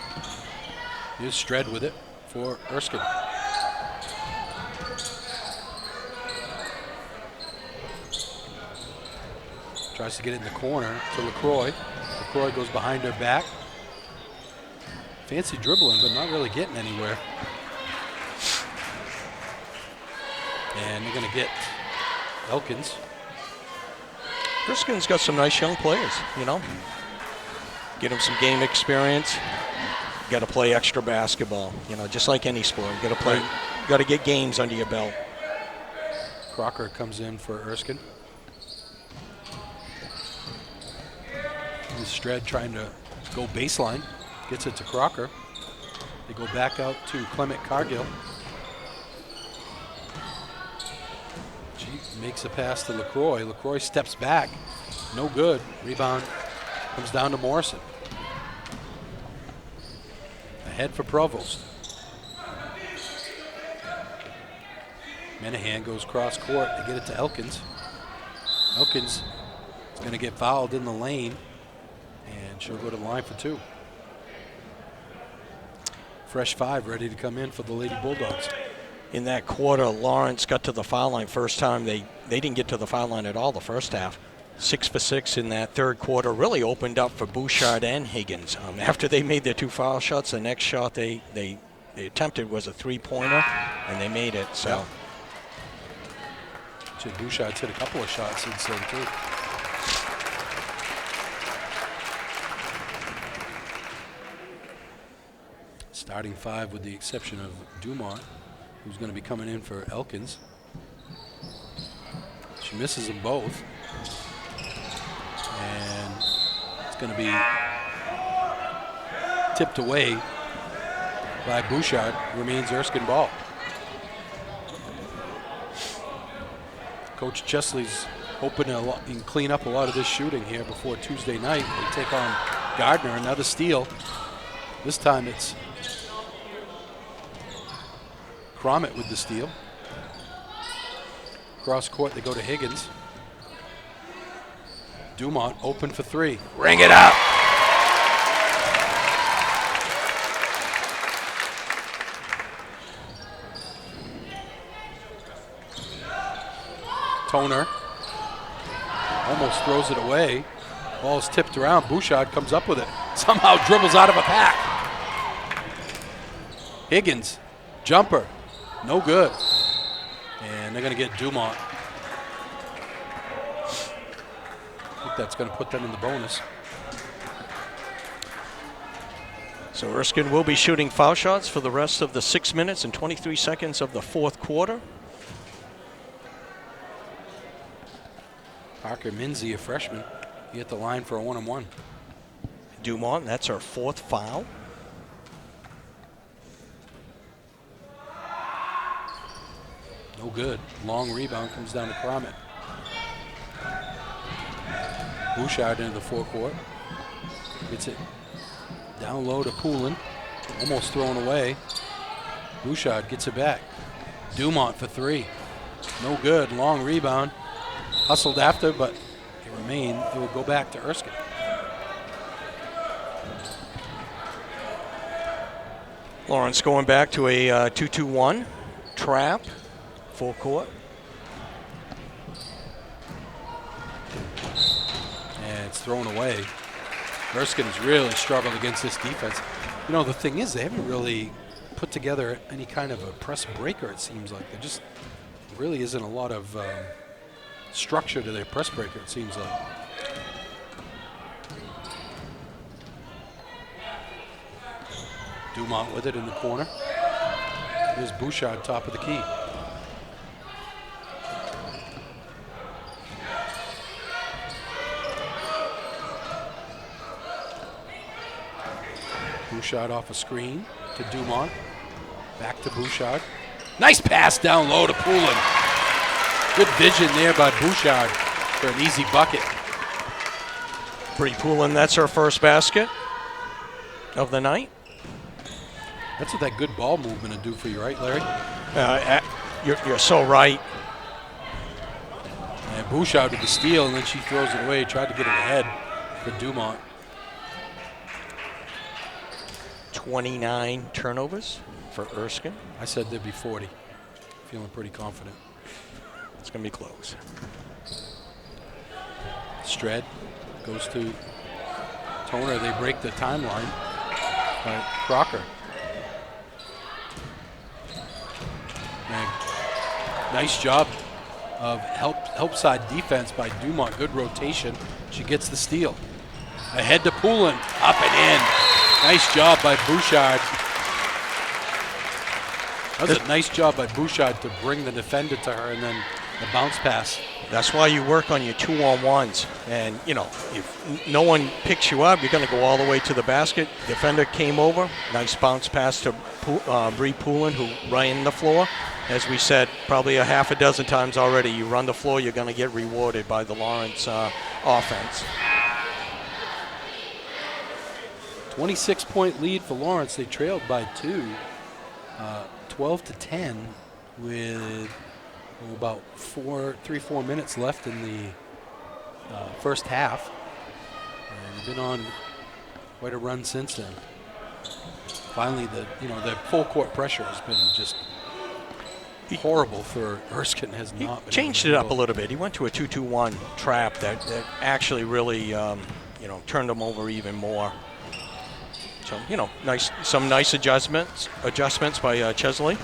Here's Stred with it for Erskine. Tries to get it in the corner to LaCroix. LaCroix goes behind her back. Fancy dribbling, but not really getting anywhere. And they're going to get Elkins. Erskine's got some nice young players, you know. Get them some game experience. Got to play extra basketball, you know, just like any sport. Got to play. Got to get games under your belt. Crocker comes in for Erskine. Here's Stred trying to go baseline. Gets it to Crocker. They go back out to Clement Cargill. She makes a pass to LaCroix. LaCroix steps back. No good. Rebound comes down to Morrison. Ahead for Provost. Menahan goes cross court. They get it to Elkins. Elkins is going to get fouled in the lane, and she'll go to the line for 2. Fresh 5 ready to come in for the Lady Bulldogs. In that quarter, Lawrence got to the foul line first time. They didn't get to the foul line at all the first half. 6 for 6 in that third quarter really opened up for Bouchard and Higgins. After they made their 2 foul shots, the next shot they attempted was a 3-pointer, and they made it. So. Bouchard's hit a couple of shots since then too. Starting 5 with the exception of Dumont, who's going to be coming in for Elkins. She misses them both. And it's going to be tipped away by Bouchard. Remains Erskine ball. Coach Chesley's hoping to clean up a lot of this shooting here before Tuesday night. They take on Gardner, another steal. This time it's Cromit with the steal. Cross court, they go to Higgins. Dumont open for 3. Ring it up. Toner almost throws it away. Ball's tipped around. Bouchard comes up with it. Somehow dribbles out of a pack. Higgins, jumper, no good. And they're going to get Dumont. I think that's going to put them in the bonus. So Erskine will be shooting foul shots for the rest of the 6 minutes and 23 seconds of the fourth quarter. Parker Minzy, a freshman, he hit the line for a 1-on-1. Dumont, that's her 4th foul. No good. Long rebound comes down to Cromit. Bouchard into the forecourt. Gets it down low to Poulin. Almost thrown away. Bouchard gets it back. Dumont for 3. No good. Long rebound. Hustled after, but it will go back to Erskine. Lawrence going back to a 2-2-1 trap, full court. And it's thrown away. Erskine has really struggled against this defense. You know, the thing is, they haven't really put together any kind of a press breaker, it seems like. There just really isn't a lot of structure to their press breaker, it seems like. Dumont with it in the corner. Here's Bouchard, top of the key. Bouchard off a screen to Dumont. Back to Bouchard. Nice pass down low to Poulin. Good vision there by Bouchard for an easy bucket. Bree Poulin, that's her first basket of the night. That's what that good ball movement will do for you, right, Larry? You're so right. And Bouchard with the steal, and then she throws it away. Tried to get it ahead for Dumont. 29 turnovers for Erskine. I said there'd be 40. Feeling pretty confident. It's going to be close. Stred goes to Toner. They break the timeline by Crocker. And nice job of help side defense by Dumont. Good rotation. She gets the steal. Ahead to Poulin. Up and in. Nice job by Bouchard. That was a nice job by Bouchard to bring the defender to her, and then the bounce pass. That's why you work on your 2-on-1s. And, you know, if no one picks you up, you're going to go all the way to the basket. Defender came over. Nice bounce pass to Bree Poulin, who ran the floor. As we said, probably a half a dozen times already, you run the floor, you're going to get rewarded by the Lawrence offense. 26-point lead for Lawrence. They trailed by 2, 12-10, with about 3-4 minutes left in the first half. And they've been on quite a run since then. Finally, the full court pressure has been just horrible for Erskine. Has not been changed it up a little bit. He went to a 2-2-1 trap that actually really turned him over even more. So, some nice adjustments by Chesley.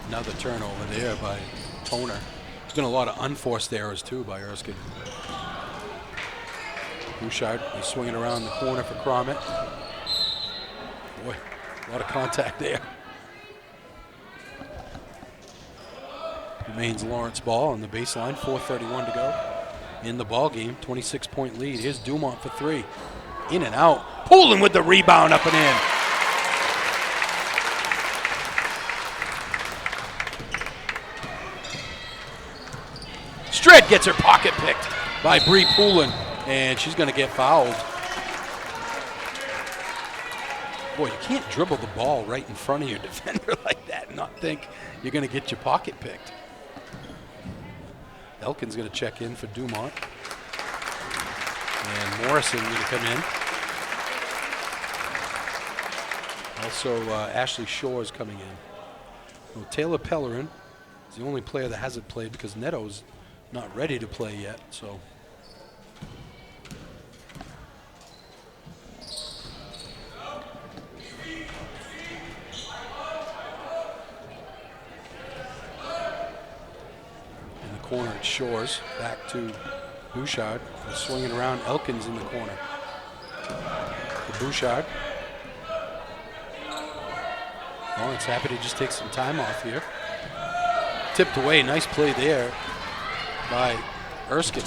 Another turnover there by Toner. There's been a lot of unforced errors, too, by Erskine. Bouchard is swinging around the corner for Crommett. Boy, a lot of contact there. Remains Lawrence ball on the baseline, 4:31 to go in the ball game. 26-point lead. Here's Dumont for 3. In and out. Poulin with the rebound, up and in. Stred gets her pocket picked by Bree Poulin, and she's going to get fouled. Boy, you can't dribble the ball right in front of your defender like that and not think you're going to get your pocket picked. Elkin's going to check in for Dumont. And Morrison going to come in. Also, Ashley Shore's coming in. Well, Taylor Pellerin is the only player that hasn't played because Neto's not ready to play yet. So, in the corner, it's Shores. Back to Bouchard. Swinging around, Elkins in the corner. To Bouchard. Lawrence happy to just take some time off here. Tipped away, nice play there by Erskine.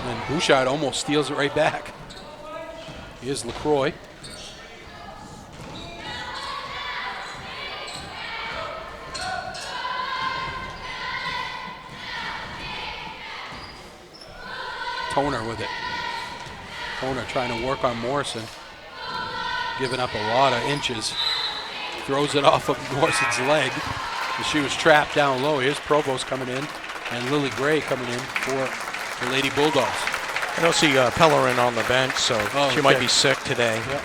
And Bouchard almost steals it right back. Here's LaCroix. Toner with it. Toner trying to work on Morrison. Giving up a lot of inches. Throws it off of Morrison's leg. And she was trapped down low. Here's Provost coming in. And Lily Gray coming in for the Lady Bulldogs. I don't see Pellerin on the bench, so she might be sick today. Yep.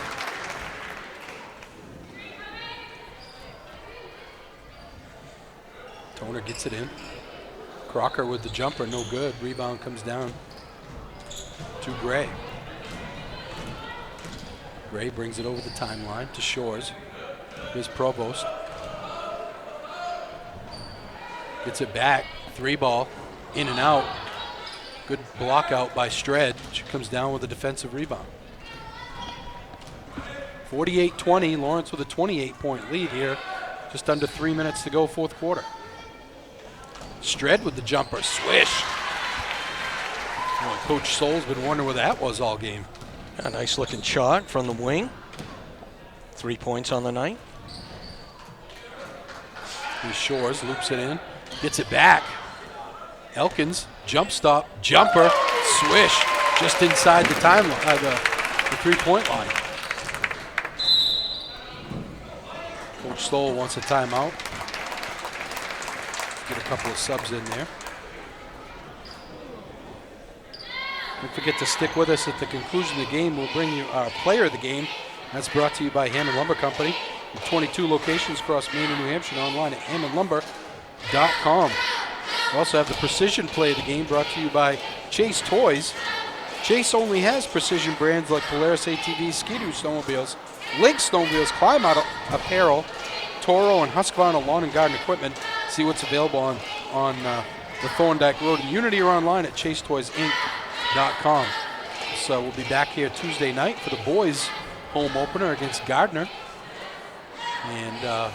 Toner gets it in. Crocker with the jumper, no good. Rebound comes down to Gray. Gray brings it over the timeline to Shores. Here's Provost. Gets it back. 3-ball. In and out. Good block out by Stred. She comes down with a defensive rebound. 48-20. Lawrence with a 28-point lead here. Just under 3 minutes to go, fourth quarter. Stred with the jumper. Swish. Well, Coach Soul's been wondering where that was all game. A nice looking shot from the wing. 3 points on the night. Here's Shores, loops it in, gets it back. Elkins, jump stop, jumper, swish, just inside the timeline, the 3-point line. Coach Stoll wants a timeout. Get a couple of subs in there. Don't forget to stick with us at the conclusion of the game. We'll bring you our player of the game. That's brought to you by Hammond Lumber Company. With 22 locations across Maine and New Hampshire, and online at hammondlumber.com. We also have the precision play of the game brought to you by Chase Toys. Chase only has precision brands like Polaris ATVs, Ski-Doo snowmobiles, Link snowmobiles, Climb Out apparel, Toro and Husqvarna lawn and garden equipment. See what's available on the Thorndike Road in Unity or online at chasetoysinc.com. So we'll be back here Tuesday night for the boys' home opener against Gardner. And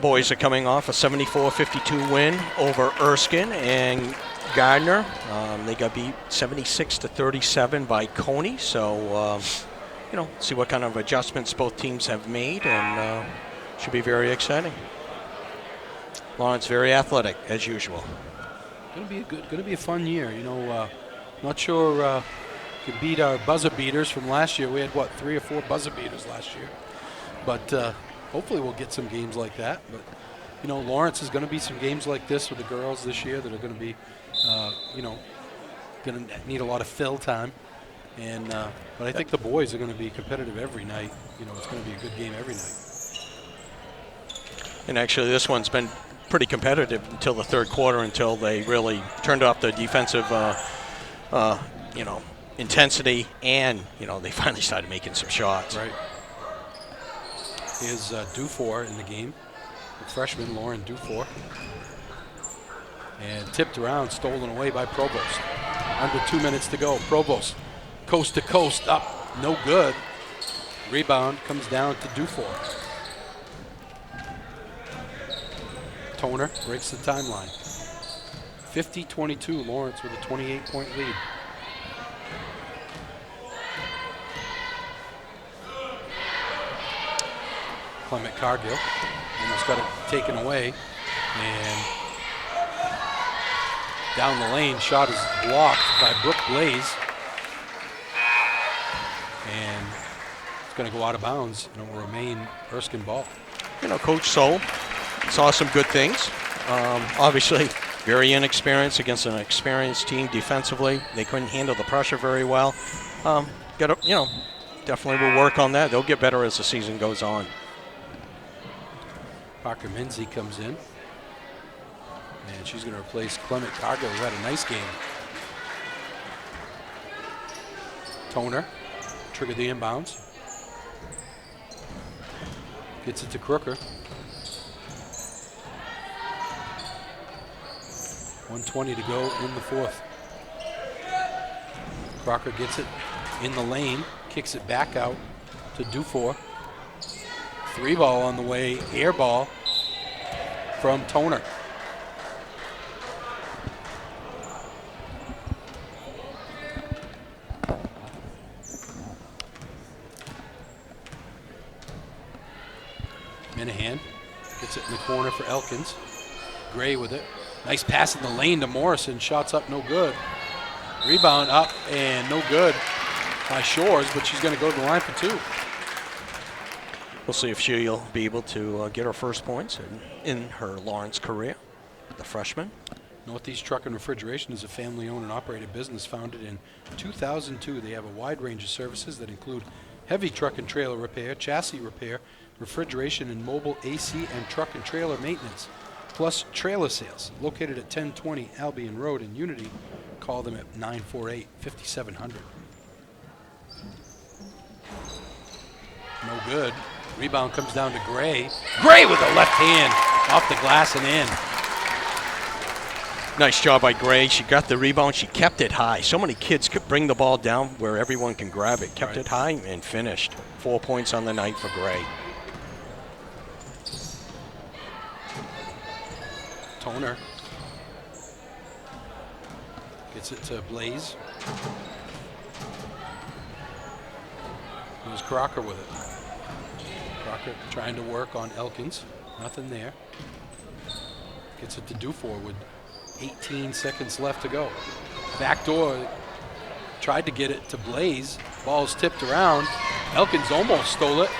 boys are coming off a 74-52 win over Erskine, and Gardner, they got beat 76-37 by Coney. So, see what kind of adjustments both teams have made, and should be very exciting. Lawrence very athletic as usual. Going to be a fun year. Not sure could beat our buzzer beaters from last year. We had 3 or 4 buzzer beaters last year, but hopefully we'll get some games like that. But Lawrence is going to be some games like this with the girls this year that are going to be, going to need a lot of fill time. And but I think the boys are going to be competitive every night. It's going to be a good game every night. And actually, this one's been pretty competitive until the third quarter, until they really turned off the defensive, intensity, and they finally started making some shots. Right. Here's Dufour in the game, the freshman Lauren Dufour, and tipped around, stolen away by Provost. Under 2 minutes to go. Provost, coast to coast, up, no good. Rebound comes down to Dufour. Toner breaks the timeline. 50-22, Lawrence with a 28-point lead. Clement Cargill almost got it taken away, and down the lane, shot is blocked by Brooke Blaze, and it's going to go out of bounds, and it will remain Erskine ball. Coach Soul saw some good things. Obviously, very inexperienced against an experienced team defensively. They couldn't handle the pressure very well. Definitely will work on that. They'll get better as the season goes on. Parker Minzy comes in, and she's going to replace Clement Cargill, who had a nice game. Toner, triggered the inbounds. Gets it to Crooker. 1:20 to go in the fourth. Crocker gets it in the lane, kicks it back out to Dufour. 3 ball on the way, air ball from Toner. Minahan gets it in the corner for Elkins. Gray with it. Nice pass in the lane to Morrison. Shots up, no good. Rebound up and no good by Shores, but she's going to go to the line for 2. We'll see if she'll be able to get her first points in her Lawrence career, the freshman. Northeast Truck and Refrigeration is a family-owned and operated business founded in 2002. They have a wide range of services that include heavy truck and trailer repair, chassis repair, refrigeration, and mobile AC and truck and trailer maintenance, plus trailer sales. Located at 1020 Albion Road in Unity. Call them at 948-5700. No good. Rebound comes down to Gray. Gray with a left hand off the glass and in. Nice job by Gray. She got the rebound. She kept it high. So many kids could bring the ball down where everyone can grab it. Kept it high and finished. 4 points on the night for Gray. Toner gets it to Blaze. Here's Crocker with it. Crocker trying to work on Elkins. Nothing there. Gets it to Dufour with 18 seconds left to go. Backdoor, tried to get it to Blaze. Ball's tipped around. Elkins almost stole it.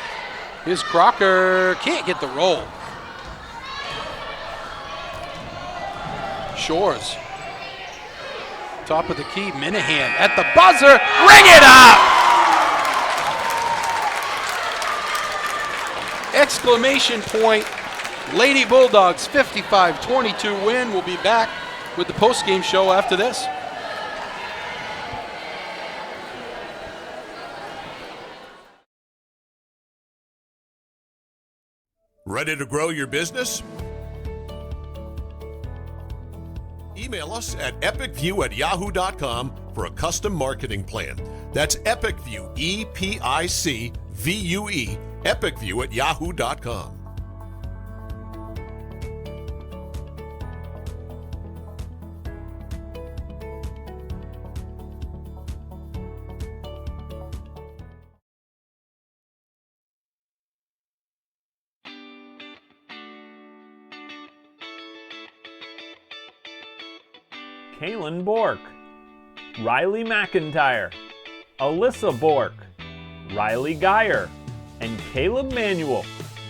Here's Crocker. Can't get the roll. Shores. Top of the key. Minahan at the buzzer. Ring it up! Exclamation point. Lady Bulldogs 55-22 win. We'll be back with the post-game show after this. Ready to grow your business? Email us at epicview@yahoo.com for a custom marketing plan. That's EpicView, EPICVUE, epicview@yahoo.com. Kaylin Bork, Riley McIntyre, Alyssa Bork, Riley Geyer, and Caleb Manuel.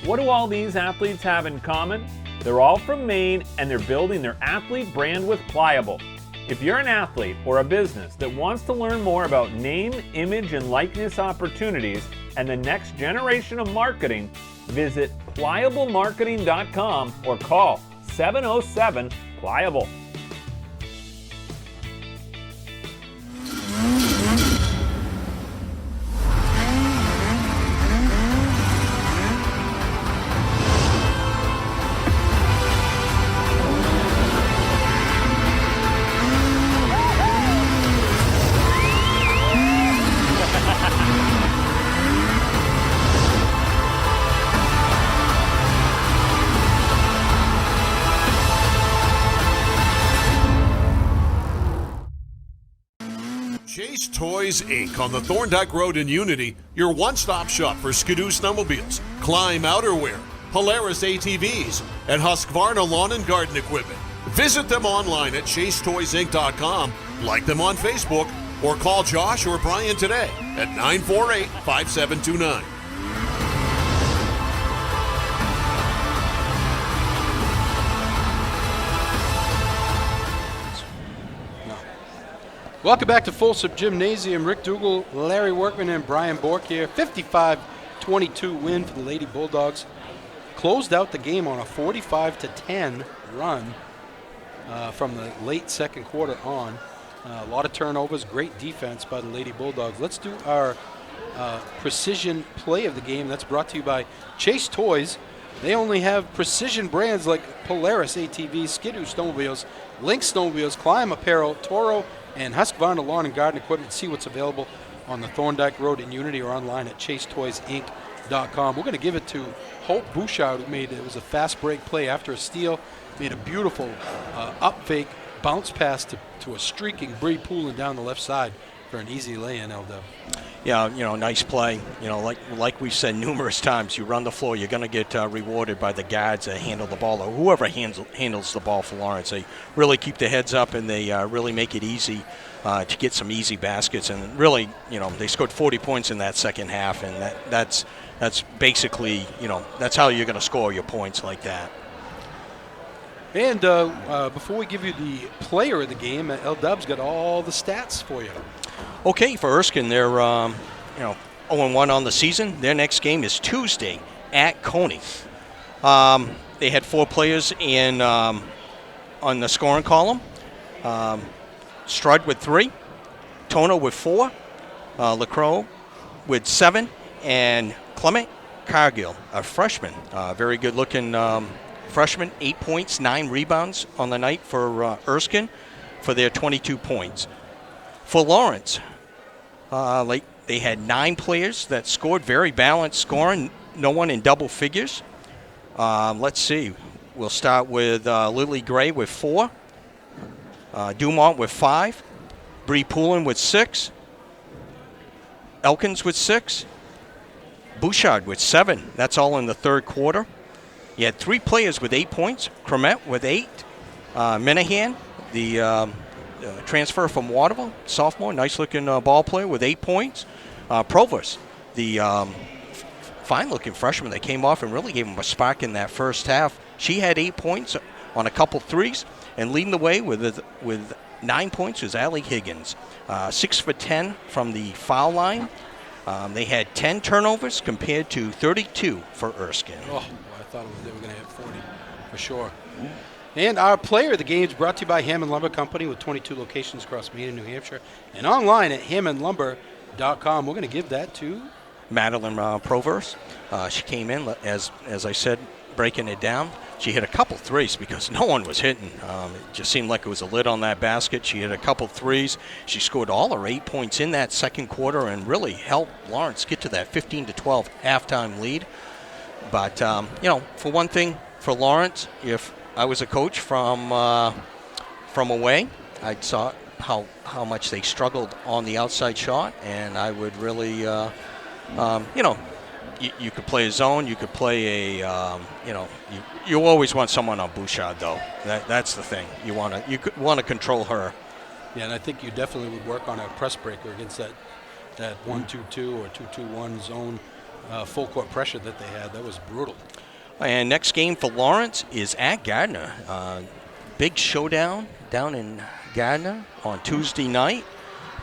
What do all these athletes have in common? They're all from Maine and they're building their athlete brand with Pliable. If you're an athlete or a business that wants to learn more about name, image, and likeness opportunities and the next generation of marketing, visit pliablemarketing.com or call 707-PLIABLE. Chase Toys Inc. on the Thorndike Road in Unity, your one-stop shop for Skidoo snowmobiles, Climb outerwear, Polaris ATVs, and Husqvarna lawn and garden equipment. Visit them online at chasetoysinc.com, like them on Facebook, or call Josh or Brian today at 948-5729. Welcome back to Folsom Gymnasium. Rick Dougal, Larry Workman, and Brian Bork here. 55-22 win for the Lady Bulldogs. Closed out the game on a 45-10 run from the late second quarter on. A lot of turnovers, great defense by the Lady Bulldogs. Let's do our precision play of the game. That's brought to you by Chase Toys. They only have precision brands like Polaris ATVs, Skidoo snowmobiles, Lynx snowmobiles, Climb apparel, Toro, and Husqvarna lawn and garden equipment. See what's available on the Thorndike Road in Unity or online at chasetoysinc.com. We're going to give it to Hope Bouchard, who made it was a fast break play after a steal, made a beautiful up fake bounce pass to a streaking Bree Poulin down the left side for an easy lay-in, LW. Yeah, nice play. Like we've said numerous times, you run the floor, you're going to get rewarded by the guards that handle the ball, or whoever handles the ball for Lawrence. They really keep their heads up, and they really make it easy to get some easy baskets. And really, they scored 40 points in that second half, and that's basically, that's how you're going to score your points like that. And before we give you the player of the game, L-Dub's got all the stats for you. Okay, for Erskine, they're 0-1 on the season. Their next game is Tuesday at Coney. They had 4 players in on the scoring column. Strud with 3, Tono with 4, Lacroix with 7, and Clement Cargill, a freshman, very good-looking freshman, 8 points, 9 rebounds on the night for Erskine for their 22 points. For Lawrence, they had 9 players that scored, very balanced scoring, no one in double figures. Let's see. We'll start with Lily Gray with 4, Dumont with 5, Bree Poulin with 6, Elkins with 6, Bouchard with 7. That's all in the third quarter. You had 3 players with 8 points, Cromet with 8, Minahan, the transfer from Waterville, sophomore, nice-looking ball player with 8 points. Provost, the fine-looking freshman that came off and really gave him a spark in that first half. She had 8 points on a couple threes, and leading the way with 9 points was Allie Higgins. 6 for 10 from the foul line. They had 10 turnovers compared to 32 for Erskine. Oh, well, I thought they were going to have 40 for sure. And our player of the game is brought to you by Hammond Lumber Company with 22 locations across Maine and New Hampshire, and online at hammondlumber.com. We're going to give that to Madeline Proverse. She came in, as I said, breaking it down. She hit a couple threes because no one was hitting. It just seemed like it was a lid on that basket. She hit a couple threes. She scored all her 8 points in that second quarter and really helped Lawrence get to that 15-12 halftime lead. But, for one thing, for Lawrence, if I was a coach from away, I saw how much they struggled on the outside shot, and I would really, you could play a zone, you could play a, you always want someone on Bouchard though. That's the thing. You want to control her. Yeah, and I think you definitely would work on a press breaker against that 1-2-2 or 2-2-1 zone full court pressure that they had. That was brutal. And next game for Lawrence is at Gardner. Big showdown down in Gardner on Tuesday night,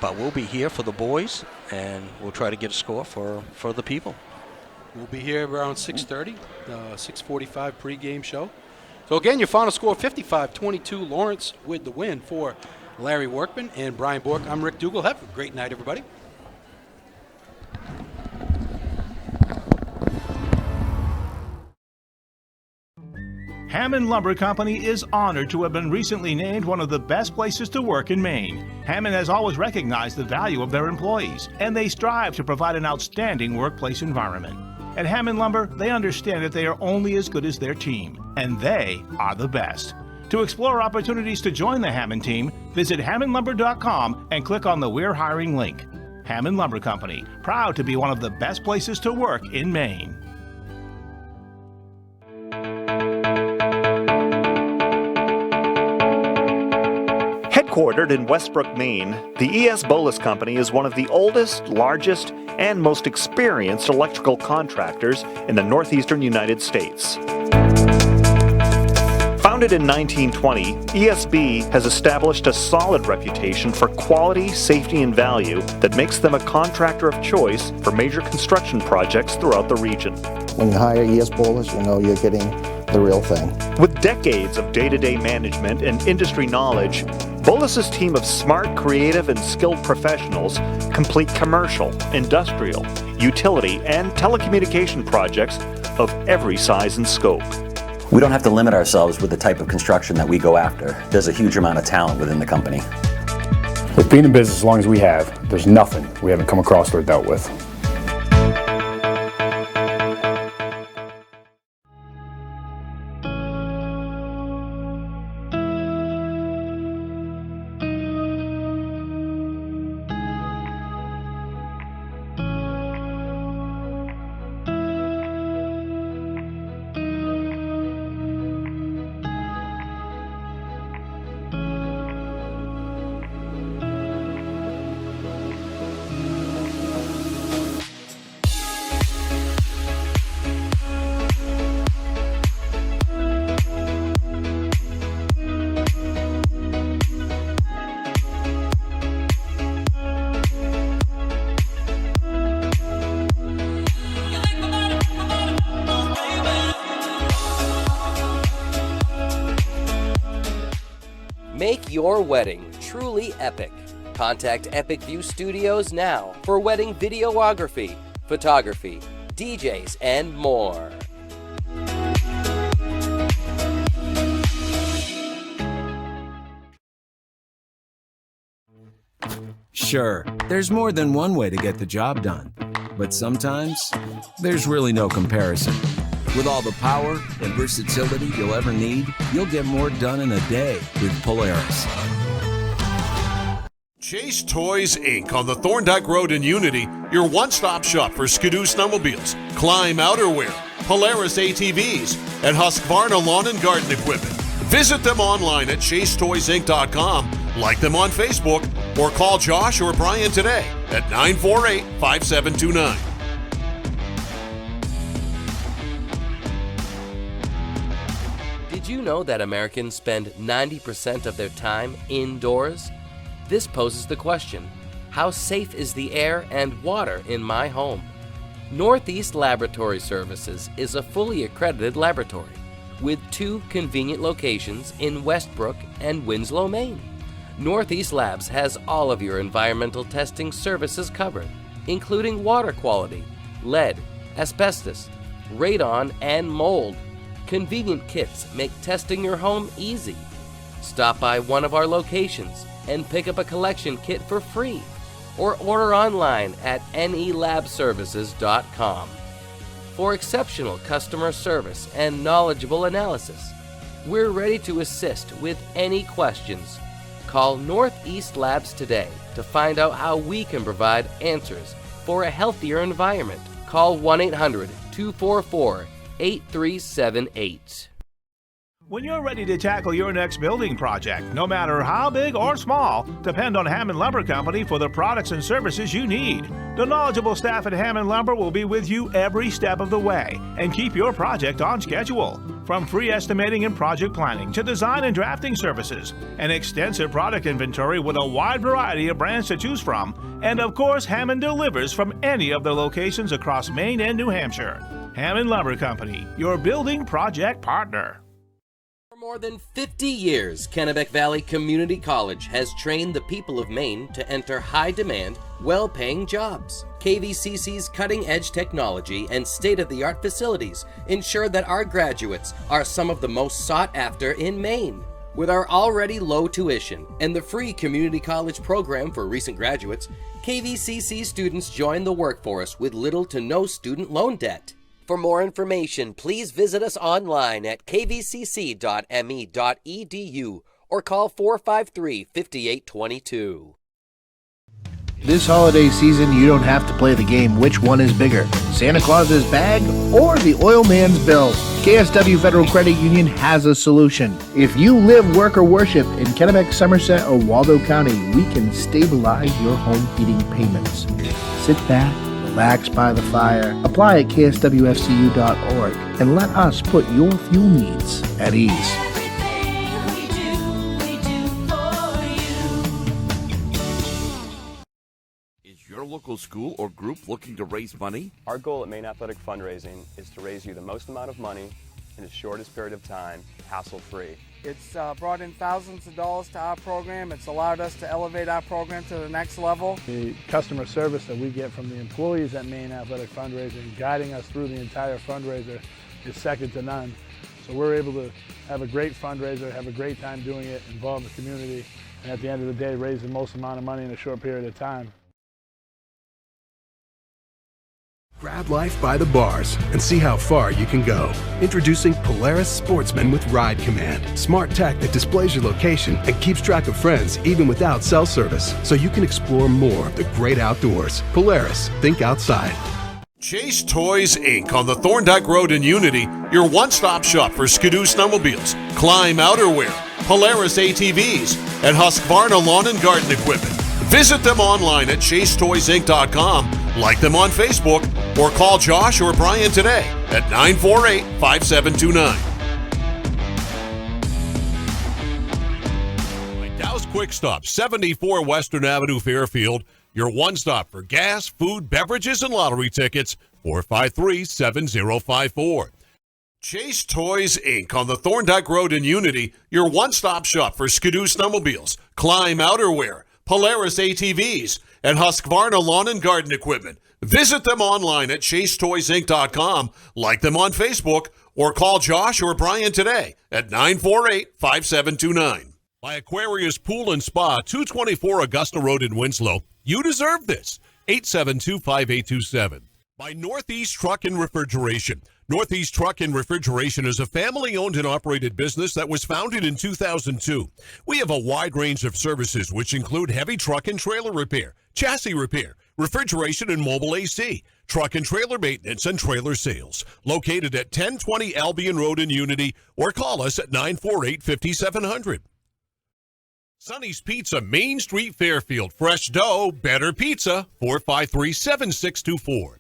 but we'll be here for the boys, and we'll try to get a score for the people. We'll be here around 6:30, 6:45 pregame show. So again, your final score 55-22, Lawrence with the win for Larry Workman and Brian Bork. I'm Rick Dougal. Have a great night, everybody. Hammond Lumber Company is honored to have been recently named one of the best places to work in Maine. Hammond has always recognized the value of their employees, and they strive to provide an outstanding workplace environment. At Hammond Lumber, they understand that they are only as good as their team, and they are the best. To explore opportunities to join the Hammond team, visit hammondlumber.com and click on the We're Hiring link. Hammond Lumber Company, proud to be one of the best places to work in Maine. Headquartered in Westbrook, Maine, the ES Bolus Company is one of the oldest, largest, and most experienced electrical contractors in the northeastern United States. Founded in 1920, ESB has established a solid reputation for quality, safety, and value that makes them a contractor of choice for major construction projects throughout the region. When you hire ES Bolus, you know you're getting the real thing. With decades of day-to-day management and industry knowledge, Bolus's team of smart, creative, and skilled professionals complete commercial, industrial, utility, and telecommunication projects of every size and scope. We don't have to limit ourselves with the type of construction that we go after. There's a huge amount of talent within the company. With being in business as long as we have, there's nothing we haven't come across or dealt with. Make your wedding truly epic. Contact Epic View Studios now for wedding videography, photography, DJs, and more. Sure, there's more than one way to get the job done, but sometimes there's really no comparison. With all the power and versatility you'll ever need, you'll get more done in a day with Polaris. Chase Toys Inc. on the Thorndike Road in Unity, your one-stop shop for Skidoo snowmobiles, Climb outerwear, Polaris ATVs, and Husqvarna lawn and garden equipment. Visit them online at chasetoysinc.com, like them on Facebook, or call Josh or Brian today at 948-5729. Did you know that Americans spend 90% of their time indoors? This poses the question, how safe is the air and water in my home? Northeast Laboratory Services is a fully accredited laboratory with 2 convenient locations in Westbrook and Winslow, Maine. Northeast Labs has all of your environmental testing services covered, including water quality, lead, asbestos, radon, and mold. Convenient kits make testing your home easy. Stop by one of our locations and pick up a collection kit for free, or order online at nelabservices.com. For exceptional customer service and knowledgeable analysis, we're ready to assist with any questions. Call Northeast Labs today to find out how we can provide answers for a healthier environment. Call 1-800-244-8378. When you're ready to tackle your next building project, no matter how big or small, depend on Hammond Lumber Company for the products and services you need. The knowledgeable staff at Hammond Lumber will be with you every step of the way and keep your project on schedule. From free estimating and project planning to design and drafting services, an extensive product inventory with a wide variety of brands to choose from, and of course, Hammond delivers from any of the locations across Maine and New Hampshire. Hammond Lumber Company, your building project partner. For more than 50 years, Kennebec Valley Community College has trained the people of Maine to enter high-demand, well-paying jobs. KVCC's cutting-edge technology and state-of-the-art facilities ensure that our graduates are some of the most sought after in Maine. With our already low tuition and the free community college program for recent graduates, KVCC students join the workforce with little to no student loan debt. For more information, please visit us online at kvcc.me.edu or call 453-5822. This holiday season, you don't have to play the game which one is bigger, Santa Claus's bag or the oil man's bill. KSW Federal Credit Union has a solution. If you live, work, or worship in Kennebec, Somerset, or Waldo County, we can stabilize your home heating payments. Sit back, relax by the fire, apply at kswfcu.org, and let us put your fuel needs at ease. Your local school or group looking to raise money? Our goal at Maine Athletic Fundraising is to raise you the most amount of money in the shortest period of time, hassle-free. It's brought in thousands of dollars to our program. It's allowed us to elevate our program to the next level. The customer service that we get from the employees at Maine Athletic Fundraising, guiding us through the entire fundraiser, is second to none. So we're able to have a great fundraiser, have a great time doing it, involve the community, and at the end of the day, raise the most amount of money in a short period of time. Grab life by the bars and see how far you can go. Introducing Polaris Sportsman with Ride Command. Smart tech that displays your location and keeps track of friends even without cell service, so you can explore more of the great outdoors. Polaris, think outside. Chase Toys Inc. on the Thorndike Road in Unity, your one-stop shop for Skidoo snowmobiles, Climb outerwear, Polaris ATVs, and Husqvarna lawn and garden equipment. Visit them online at chasetoysinc.com, like them on Facebook, or call Josh or Brian today at 948-5729. Dow's Quick Stop, 74 Western Avenue, Fairfield. Your one stop for gas, food, beverages, and lottery tickets, 453-7054. Chase Toys Inc. on the Thorndike Road in Unity, your one-stop shop for Skidoo snowmobiles, Climb outerwear, Polaris ATVs, and Husqvarna lawn and garden equipment. Visit them online at chasetoysinc.com, like them on Facebook, or call Josh or Brian today at 948-5729. By Aquarius Pool and Spa, 224 Augusta Road in Winslow. You deserve this. 872-5827. By Northeast Truck and Refrigeration. Northeast Truck and Refrigeration is a family-owned and operated business that was founded in 2002. We have a wide range of services which include heavy truck and trailer repair, chassis repair, refrigeration and mobile AC, truck and trailer maintenance, and trailer sales. Located at 1020 Albion Road in Unity, or call us at 948-5700. Sonny's Pizza, Main Street, Fairfield. Fresh dough, better pizza, 453-7624.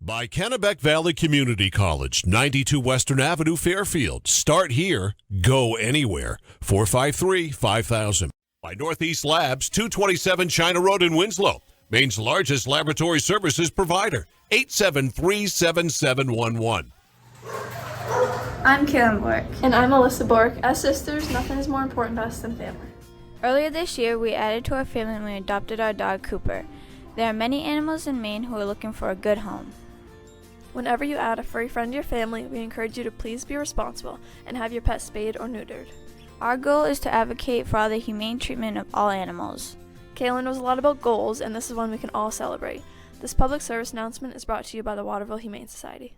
By Kennebec Valley Community College, 92 Western Avenue, Fairfield. Start here, go anywhere. 453-5000. By Northeast Labs, 227 China Road in Winslow. Maine's largest laboratory services provider. 873-7711. I'm Kaylin Bork. And I'm Alyssa Bork. As sisters, nothing is more important to us than family. Earlier this year, we added to our family when we adopted our dog Cooper. There are many animals in Maine who are looking for a good home. Whenever you add a furry friend to your family, we encourage you to please be responsible and have your pet spayed or neutered. Our goal is to advocate for the humane treatment of all animals. Kaylin knows a lot about goals, and this is one we can all celebrate. This public service announcement is brought to you by the Waterville Humane Society.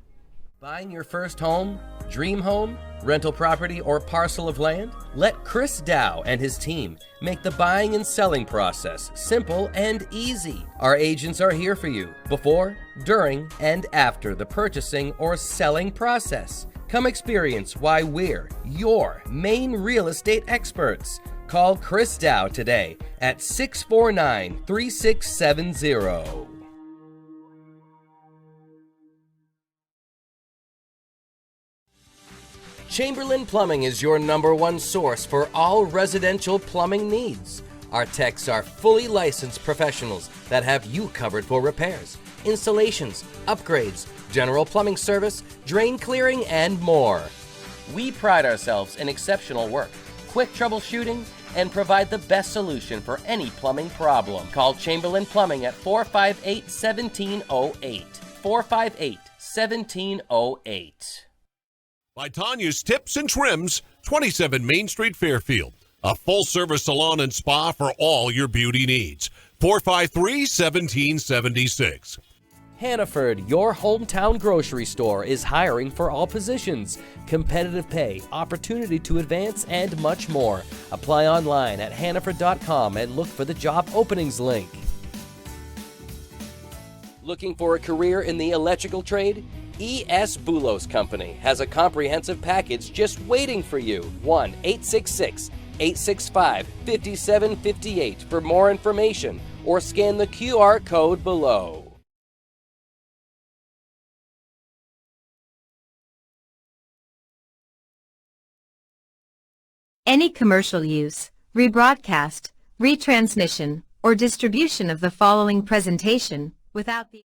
Buying your first home, dream home, rental property, or parcel of land? Let Chris Dow and his team make the buying and selling process simple and easy. Our agents are here for you before, during, and after the purchasing or selling process. Come experience why we're your Maine real estate experts. Call Chris Dow today at 649-3670. Chamberlain Plumbing is your #1 source for all residential plumbing needs. Our techs are fully licensed professionals that have you covered for repairs, installations, upgrades, general plumbing service, drain clearing, and more. We pride ourselves in exceptional work, quick troubleshooting, and provide the best solution for any plumbing problem. Call Chamberlain Plumbing at 458-1708. 458-1708. By Tanya's Tips and Trims, 27 Main Street, Fairfield. A full-service salon and spa for all your beauty needs. 453-1776. Hannaford, your hometown grocery store, is hiring for all positions. Competitive pay, opportunity to advance, and much more. Apply online at hannaford.com and look for the job openings link. Looking for a career in the electrical trade? E.S. Boulos Company has a comprehensive package just waiting for you. 1-866-865-5758 for more information or scan the QR code below. Any commercial use, rebroadcast, retransmission, or distribution of the following presentation without the